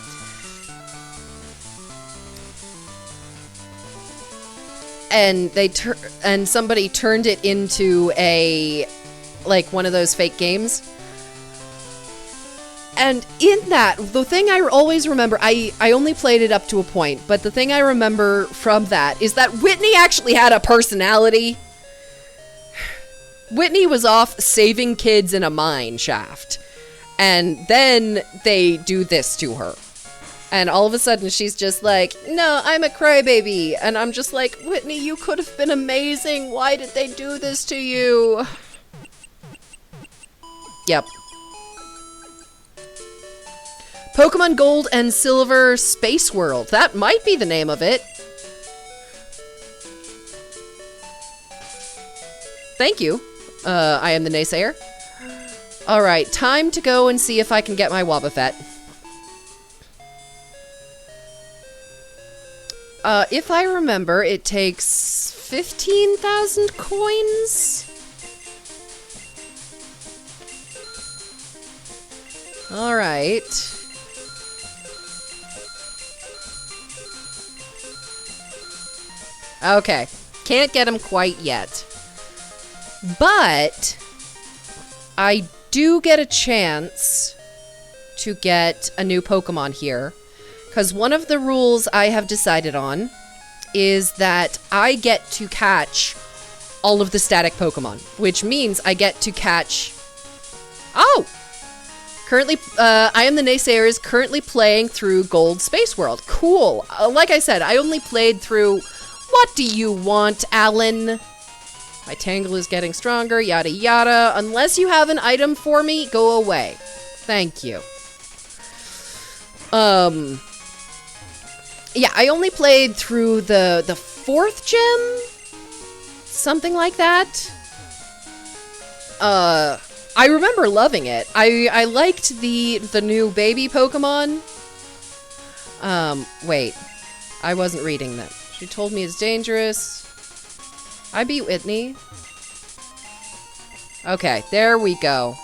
And somebody turned it into like one of those fake games. And in that, the thing I always remember, I only played it up to a point, but the thing I remember from that is that Whitney actually had a personality. Whitney was off saving kids in a mine shaft. And then they do this to her. And all of a sudden she's just like, no, I'm a crybaby. And I'm just like, Whitney, you could have been amazing. Why did they do this to you? Yep. Pokemon Gold and Silver Space World. That might be the name of it. Thank you. I am the Naysayer. Alright, time to go and see if I can get my Wobbuffet. If I remember, it takes 15,000 coins? Alright. Okay, can't get him quite yet. But I do get a chance to get a new Pokemon here. Because one of the rules I have decided on is that I get to catch all of the static Pokemon. Which means I get to catch... Oh! Currently, I am the Naysayer is currently playing through Gold Space World. Cool. Like I said, I only played through... What do you want, Alan? My Tangle is getting stronger, yada yada. Unless you have an item for me, go away. Thank you. Yeah, I only played through the 4th gym? Something like that. I remember loving it. I liked the new baby Pokemon. Wait. I wasn't reading that. She told me it's dangerous. I beat Whitney. Okay, there we go.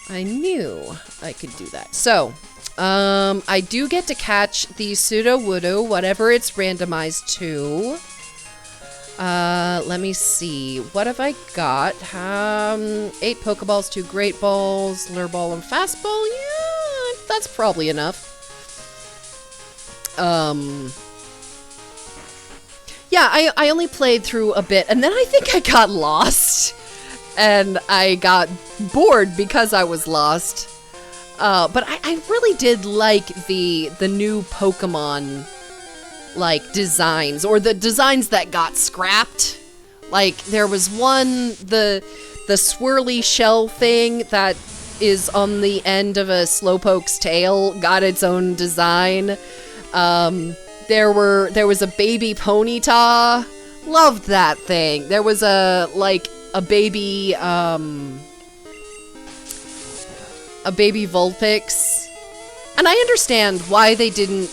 I knew I could do that. So, I do get to catch the pseudo-woodoo, whatever it's randomized to. Let me see. What have I got? 8 Pokeballs, 2 Great Balls, Lure Ball, and Fastball. Yeah, that's probably enough. Yeah, I only played through a bit, and then I think I got lost. And I got bored because I was lost. But I really did like the new Pokemon, like, designs, or the designs that got scrapped. Like, there was one, the swirly shell thing that is on the end of a Slowpoke's tail got its own design. There was a baby Ponyta. Loved that thing. There was a baby Vulpix. And I understand why they didn't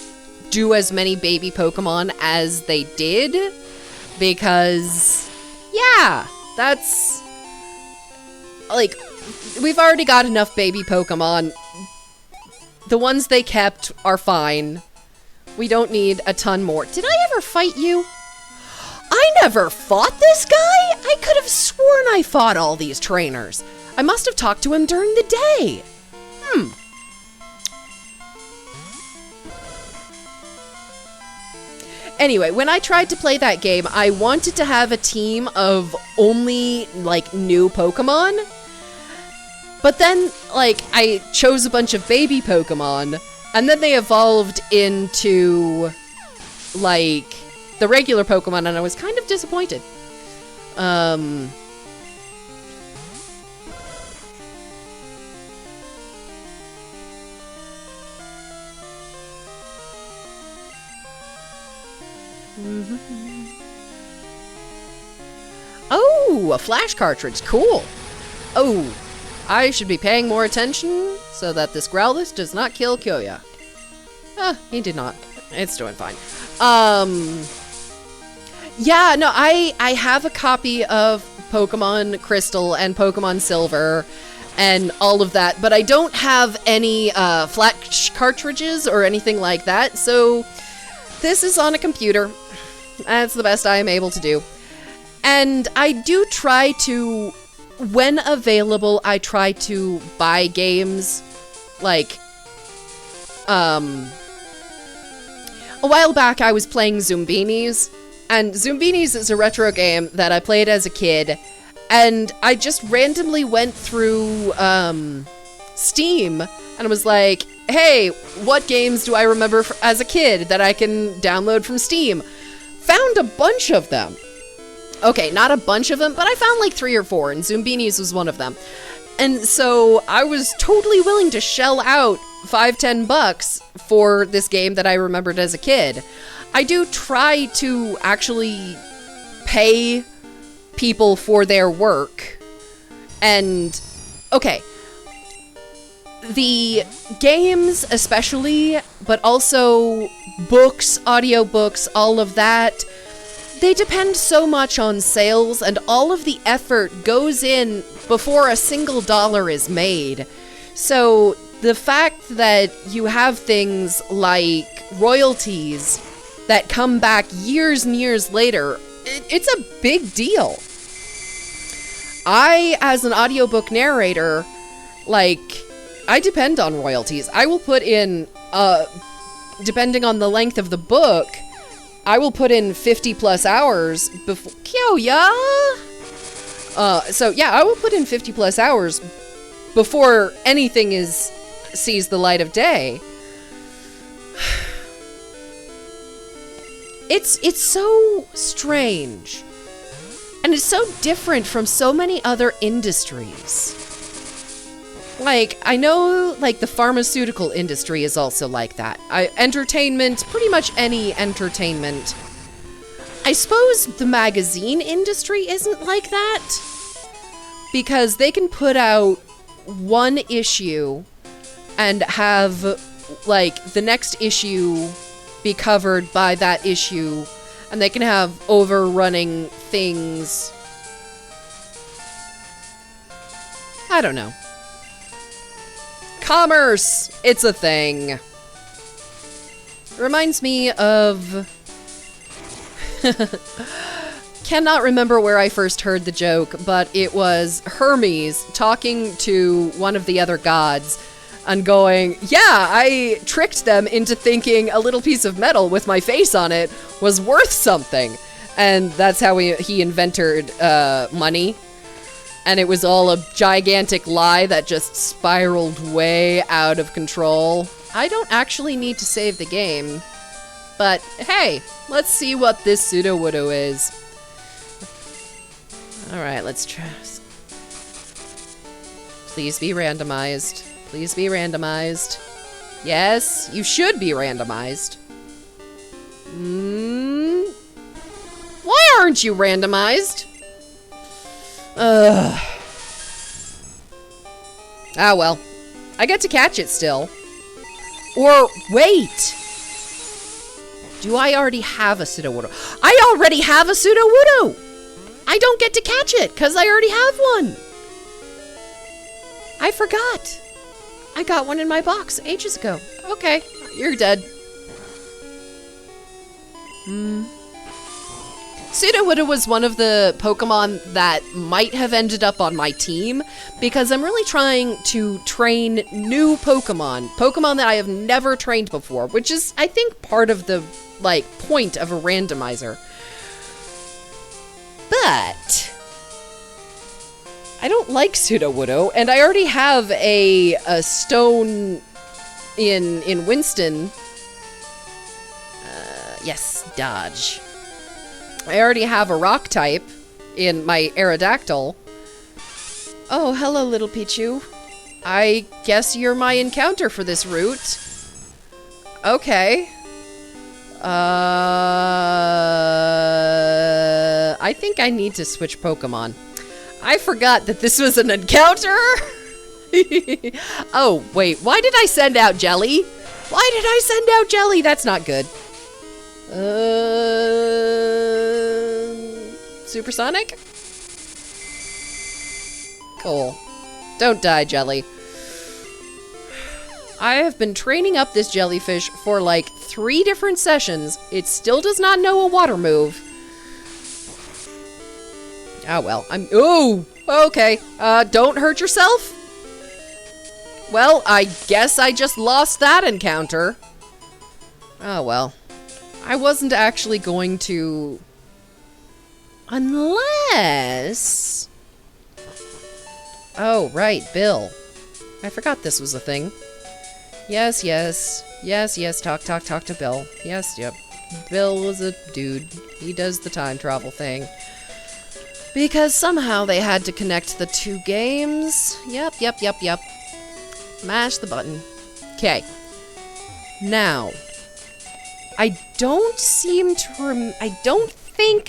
do as many baby Pokemon as they did, because yeah, that's like, we've already got enough baby Pokemon. The ones they kept are fine. We don't need a ton more. Did I ever fight you? I never fought this guy? I could have sworn I fought all these trainers. I must have talked to him during the day. Anyway, when I tried to play that game, I wanted to have a team of only, like, new Pokemon. But then, like, I chose a bunch of baby Pokemon, and then they evolved into, like, the regular Pokemon, and I was kind of disappointed. Oh, a flash cartridge. Cool. Oh, I should be paying more attention so that this Growlithe does not kill Kyoya. He did not. It's doing fine. Yeah, no, I have a copy of Pokemon Crystal and Pokemon Silver and all of that, but I don't have any flash cartridges or anything like that, so this is on a computer. That's the best I am able to do. And I do try to, when available, I try to buy games, like, a while back I was playing Zoombinis, and Zoombinis is a retro game that I played as a kid, and I just randomly went through, Steam, and was like, hey, what games do I remember as a kid that I can download from Steam? Found a bunch of them. Okay, not a bunch of them, but I found like 3 or 4, and Zoombinis was one of them. And so I was totally willing to shell out $5-10 for this game that I remembered as a kid. I do try to actually pay people for their work. And, okay, the games especially, but also books, audiobooks, all of that, they depend so much on sales, and all of the effort goes in before a single dollar is made. So the fact that you have things like royalties that come back years and years later, it's a big deal. I, as an audiobook narrator, like, I depend on royalties. I will put in, depending on the length of the book, I will put in 50 plus hours before Kyoya. So yeah, I will put in 50 plus hours before anything sees the light of day. It's so strange. And it's so different from so many other industries. Like, I know, like, the pharmaceutical industry is also like that. Entertainment, pretty much any entertainment. I suppose the magazine industry isn't like that, because they can put out one issue and have like, the next issue be covered by that issue, and they can have overrunning things. I don't know. Commerce! It's a thing. Reminds me of... Cannot remember where I first heard the joke, but it was Hermes talking to one of the other gods and going, yeah, I tricked them into thinking a little piece of metal with my face on it was worth something. And that's how he invented money. And it was all a gigantic lie that just spiraled way out of control. I don't actually need to save the game. But hey, let's see what this pseudo-widow is. Alright, let's try. Please be randomized. Please be randomized. Yes, you should be randomized. Why aren't you randomized? Ugh. Ah, well. I get to catch it still. Or, wait! Do I already have a pseudo-widow? I already have a pseudo-widow! I don't get to catch it, because I already have one! I forgot. I got one in my box ages ago. Okay, you're dead. Pseudo-widow was one of the Pokemon that might have ended up on my team, because I'm really trying to train new Pokemon. Pokemon that I have never trained before, which is, I think, part of the, like, point of a randomizer. But I don't like Pseudo-widow, and I already have a stone in Winston. Yes, dodge. I already have a rock type in my Aerodactyl. Oh, hello, little Pichu. I guess you're my encounter for this route. Okay. I think I need to switch Pokemon. I forgot that this was an encounter! Oh, wait, why did I send out Jelly? Why did I send out Jelly? That's not good. Supersonic? Cool. Don't die, Jelly. I have been training up this jellyfish for like 3 different sessions. It still does not know a water move. Oh, well, ooh, okay. Don't hurt yourself? Well, I guess I just lost that encounter. Oh, well. I wasn't actually going to... Unless... Oh, right, Bill. I forgot this was a thing. Yes, yes. Yes, yes, talk to Bill. Yes, yep. Bill is a dude. He does the time travel thing. Because somehow they had to connect the 2 games. Yep. Mash the button. Okay. Now, I don't think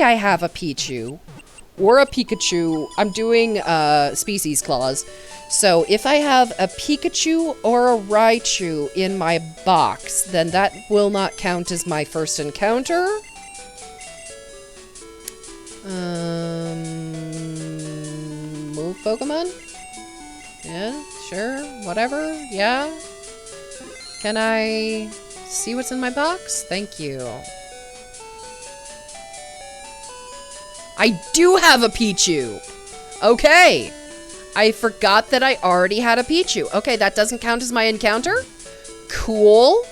I have a Pichu or a Pikachu. I'm doing species clause. So if I have a Pikachu or a Raichu in my box, then that will not count as my first encounter. Move Pokemon? Yeah, sure, whatever, yeah. Can I see what's in my box? Thank you. I do have a Pichu! Okay! I forgot that I already had a Pichu. Okay, that doesn't count as my encounter? Cool.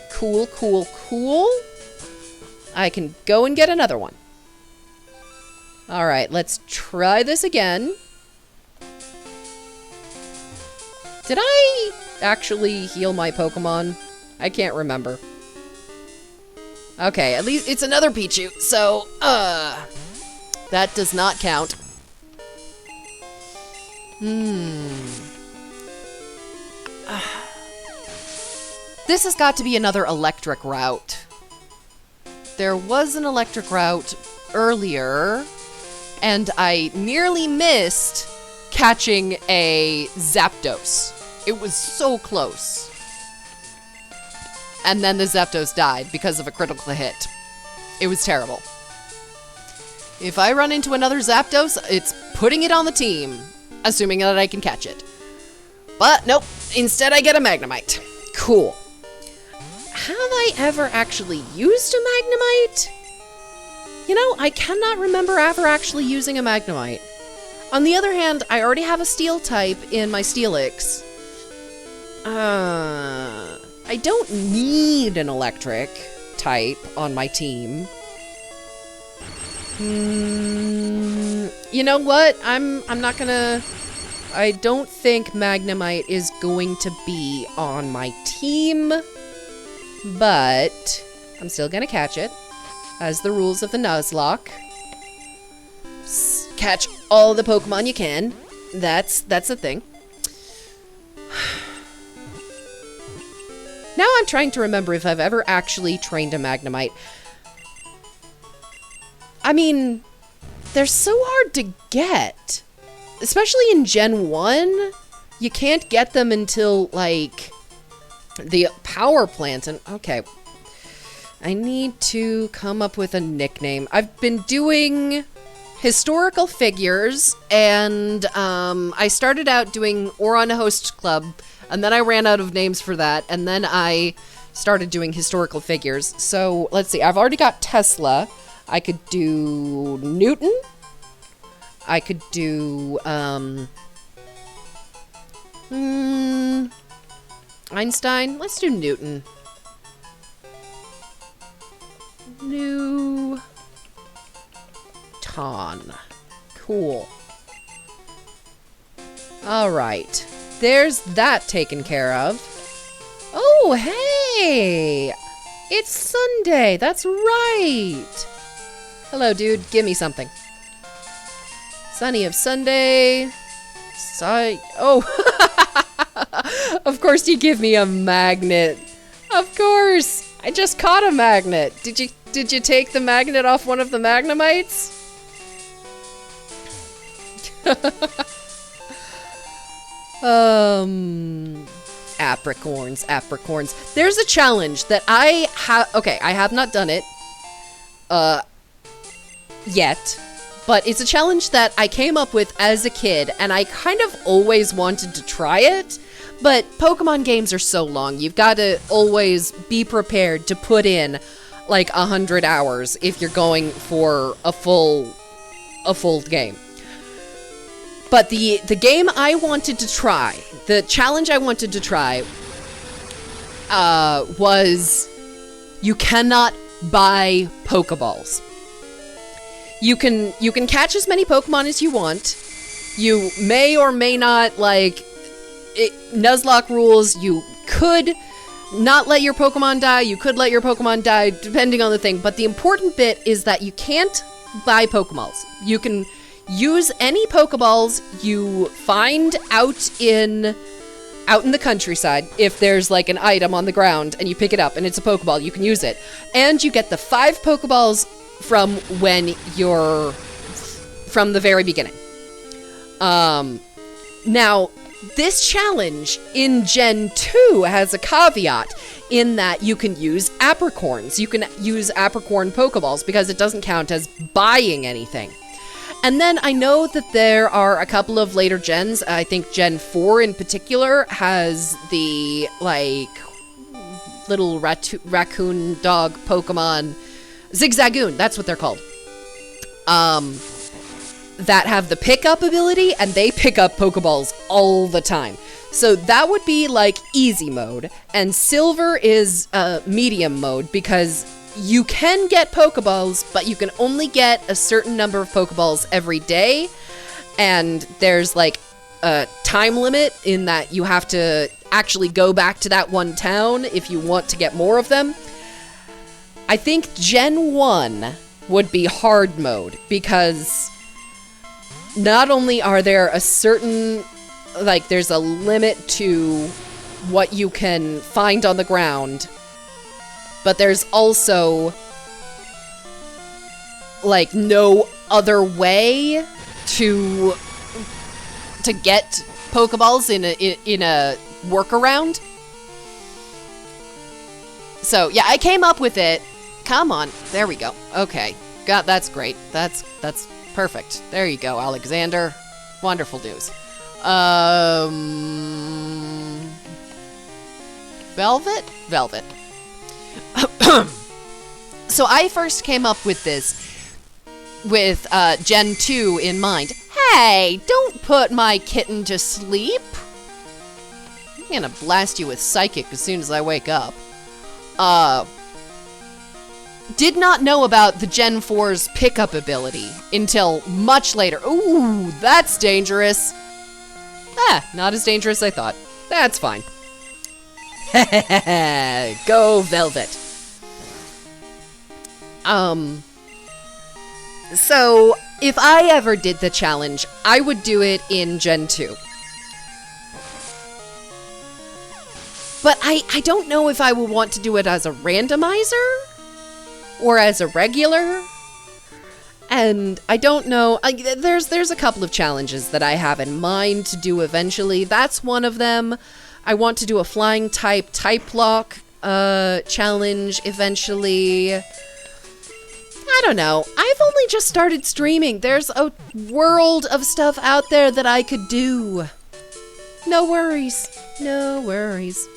I can go and get another one. Alright, let's try this again. Did I actually heal my Pokemon? I can't remember. Okay, at least it's another Pichu, so, that does not count. This has got to be another electric route. There was an electric route earlier, and I nearly missed catching a Zapdos. It was so close. and then the Zapdos died because of a critical hit. It was terrible. If I run into another Zapdos, it's putting it on the team, assuming that I can catch it. But nope, instead I get a Magnemite. Cool. Have I ever actually used a Magnemite? You know, I cannot remember ever actually using a Magnemite. On the other hand, I already have a Steel type in my Steelix. I don't need an Electric type on my team. You know what? I'm not gonna... I don't think Magnemite is going to be on my team, but I'm still gonna catch it, as the rules of the Nuzlock. Catch all the Pokemon you can. That's the thing. Now I'm trying to remember if I've ever actually trained a Magnemite. I mean, they're so hard to get. Especially in Gen 1, you can't get them until, like, the power plant. And, okay, I need to come up with a nickname. I've been doing historical figures, and I started out doing Oron Host Club, and then I ran out of names for that, and then I started doing historical figures. So, let's see, I've already got Tesla. I could do Newton. I could do, Einstein. Let's do Newton. Newton. Cool. Alright. There's that taken care of. Oh, hey! It's Sunday. That's right. Hello, dude. Give me something. Sunny of Sunday. Oh. Of course you give me a magnet. Of course. I just caught a magnet. Did you take the magnet off one of the Magnemites? Apricorns. There's a challenge that I have. Okay, I have not done it. Yet. But it's a challenge that I came up with as a kid, and I kind of always wanted to try it, but Pokemon games are so long, you've got to always be prepared to put in, like, 100 hours if you're going for a full game. But the game I wanted to try, the challenge I wanted to try, was you cannot buy Pokeballs. You can catch as many Pokemon as you want. You may or may not, like, Nuzlocke rules, you could not let your Pokemon die, you could let your Pokemon die, depending on the thing, but the important bit is that you can't buy Pokeballs. You can use any Pokeballs you find out in the countryside. If there's, like, an item on the ground and you pick it up and it's a Pokeball, you can use it. And you get the 5 Pokeballs from from the very beginning. Now, this challenge in Gen 2 has a caveat in that you can use Apricorns. You can use Apricorn Pokeballs because it doesn't count as buying anything. And then I know that there are a couple of later gens. I think Gen 4 in particular has the, like, little raccoon dog Pokemon. Zigzagoon, that's what they're called. That have the pickup ability, and they pick up Pokeballs all the time. So that would be, like, easy mode. And Silver is medium mode, because you can get Pokeballs, but you can only get a certain number of Pokeballs every day. And there's, like, a time limit in that you have to actually go back to that one town if you want to get more of them. I think Gen 1 would be hard mode, because not only are there a certain, like, there's a limit to what you can find on the ground, but there's also, like, no other way to get Pokeballs in a workaround. So, yeah, I came up with it. Come on. There we go. Okay. That's great. That's perfect. There you go, Alexander. Wonderful news. Velvet? Velvet. So I first came up with this with Gen 2 in mind. Hey, don't put my kitten to sleep. I'm gonna blast you with Psychic as soon as I wake up. Did not know about the Gen 4's pickup ability until much later. Ooh, that's dangerous. Not as dangerous as I thought. That's fine. Go Velvet. So, if I ever did the challenge, I would do it in Gen 2. But I don't know if I would want to do it as a randomizer or as a regular. And I don't know, there's a couple of challenges that I have in mind to do eventually. That's one of them. I want to do a flying type lock challenge eventually. I don't know. I've only just started streaming. There's a world of stuff out there that I could do. No worries. No worries.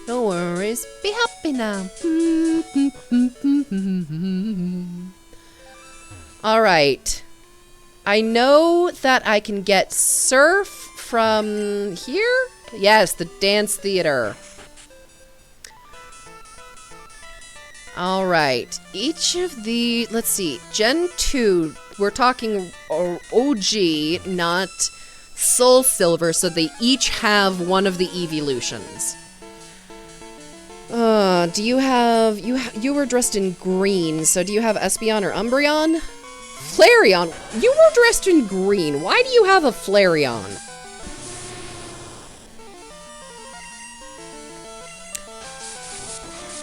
No worries. Be happy now. All right. I know that I can get surf from here. Yes, the dance theater. All right. Each of the, let's see, Gen 2, we're talking OG, not Soul Silver, so they each have one of the evolutions. Do you have, you were dressed in green, so do you have Espeon or Umbreon? Flareon, you were dressed in green. Why do you have a Flareon?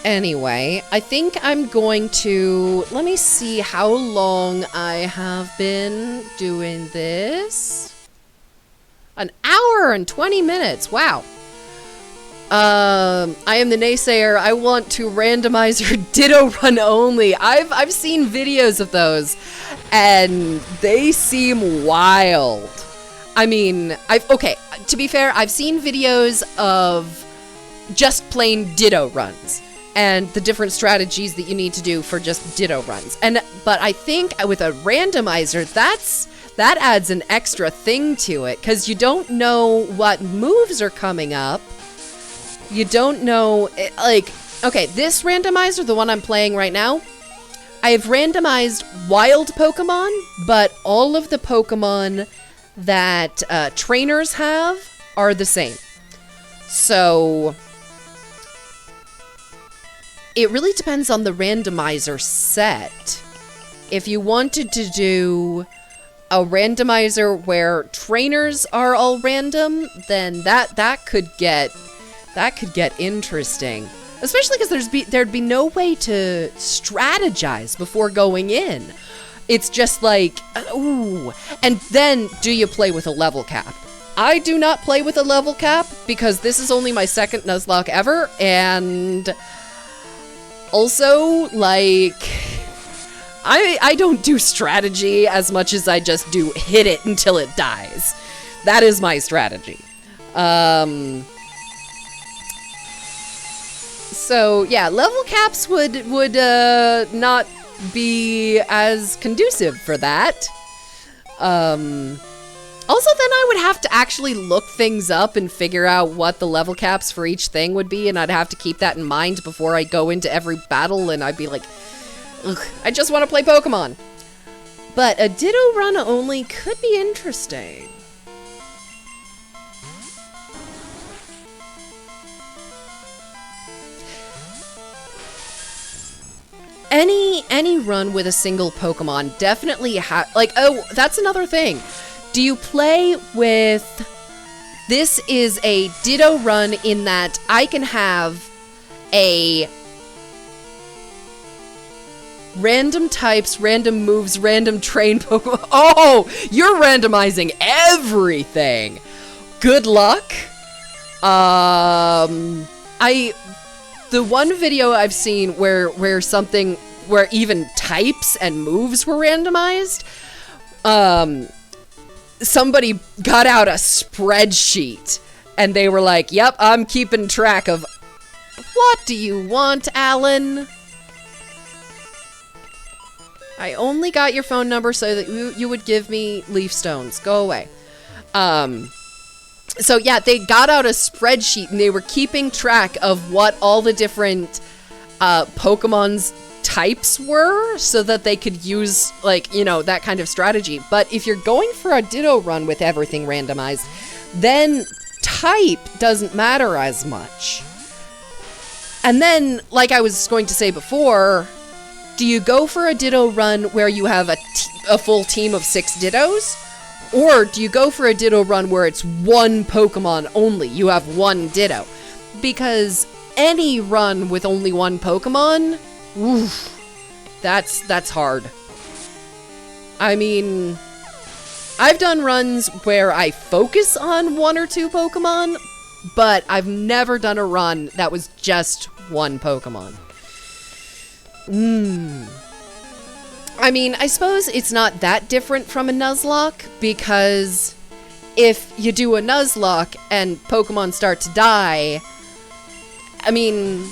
Anyway, I think I'm going to, let me see how long I have been doing this. An hour and 20 minutes, wow. I am the naysayer. I want to randomizer Ditto Run only. I've seen videos of those, and they seem wild. I mean, okay, to be fair, I've seen videos of just plain Ditto runs and the different strategies that you need to do for just Ditto runs. But I think with a randomizer, that adds an extra thing to it, because you don't know what moves are coming up. You don't know, like, okay, this randomizer, the one I'm playing right now, I've randomized wild Pokemon, but all of the Pokemon that trainers have are the same. So it really depends on the randomizer set. If you wanted to do a randomizer where trainers are all random, then that could get interesting. Especially because there'd be no way to strategize before going in. It's just like, ooh. And then, do you play with a level cap? I do not play with a level cap because this is only my second nuzlock ever, and also, like, I don't do strategy as much as I just do hit it until it dies. That is my strategy. So yeah, level caps would not be as conducive for that. Also, then I would have to actually look things up and figure out what the level caps for each thing would be, and I'd have to keep that in mind before I go into every battle, and I'd be like, ugh, I just want to play Pokemon. But a Ditto Run only could be interesting. Any run with a single Pokemon definitely like, oh, that's another thing. Do you play with, this is a Ditto Run in that I can have a random types, random moves, random train Pokemon. Oh, you're randomizing everything. Good luck. The The one video I've seen where even types and moves were randomized, somebody got out a spreadsheet and they were like, yep, I'm keeping track of. What do you want, Alan? I only got your phone number so that you would give me leaf stones. Go away. So yeah, they got out a spreadsheet and they were keeping track of what all the different Pokemon's types were so that they could use, like, you know, that kind of strategy. But if you're going for a Ditto run with everything randomized, then type doesn't matter as much. And then, like I was going to say before, do you go for a Ditto run where you have a full team of 6 Dittos? Or do you go for a Ditto run where it's one Pokemon only? You have one Ditto. Because any run with only one Pokemon, oof, that's hard. I mean, I've done runs where I focus on 1 or 2 Pokemon, but I've never done a run that was just one Pokemon. I mean, I suppose it's not that different from a Nuzlocke, because if you do a Nuzlocke and Pokemon start to die, I mean,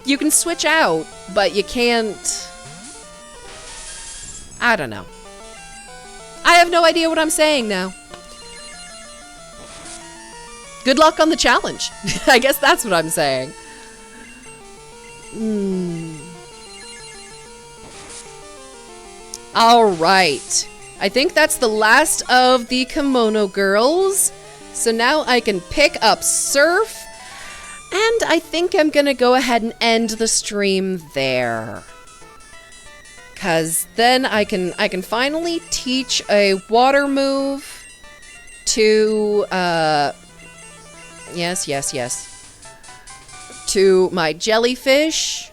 you can switch out, but you can't... I don't know. I have no idea what I'm saying now. Good luck on the challenge. I guess that's what I'm saying. Alright. I think that's the last of the Kimono Girls. So now I can pick up Surf. And I think I'm gonna go ahead and end the stream there. Cause then I can finally teach a water move to yes. To my jellyfish,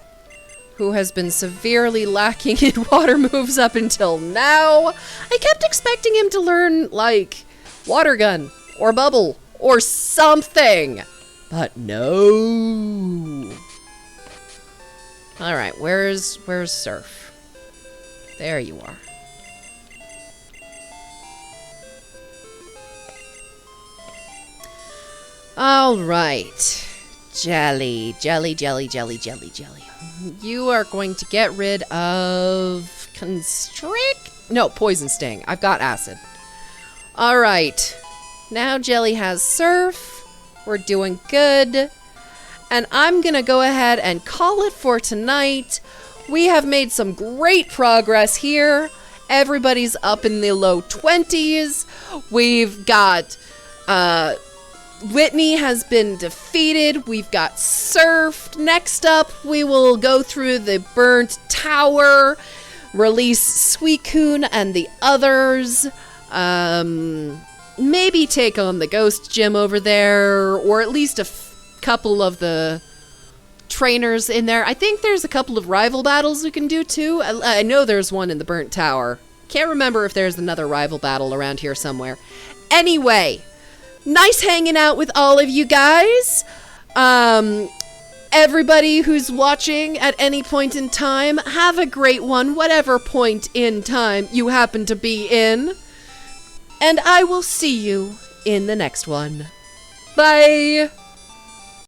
who has been severely lacking in water moves up until now. I kept expecting him to learn, like, water gun, or bubble, or something. But no. Alright, where's Surf? There you are. Alright. Jelly. You are going to get rid of Constrict? No, Poison Sting. I've got Acid. Alright. Now Jelly has Surf. We're doing good. And I'm gonna go ahead and call it for tonight. We have made some great progress here. Everybody's up in the low 20s. We've got, Whitney has been defeated. We've got Surf. Next up, we will go through the Burnt Tower, release Suicune and the others. Maybe take on the Ghost Gym over there, or at least a couple of the trainers in there. I think there's a couple of rival battles we can do too. I know there's one in the Burnt Tower. Can't remember if there's another rival battle around here somewhere. Anyway, nice hanging out with all of you guys. Everybody who's watching at any point in time, have a great one, whatever point in time you happen to be in. And I will see you in the next one. Bye!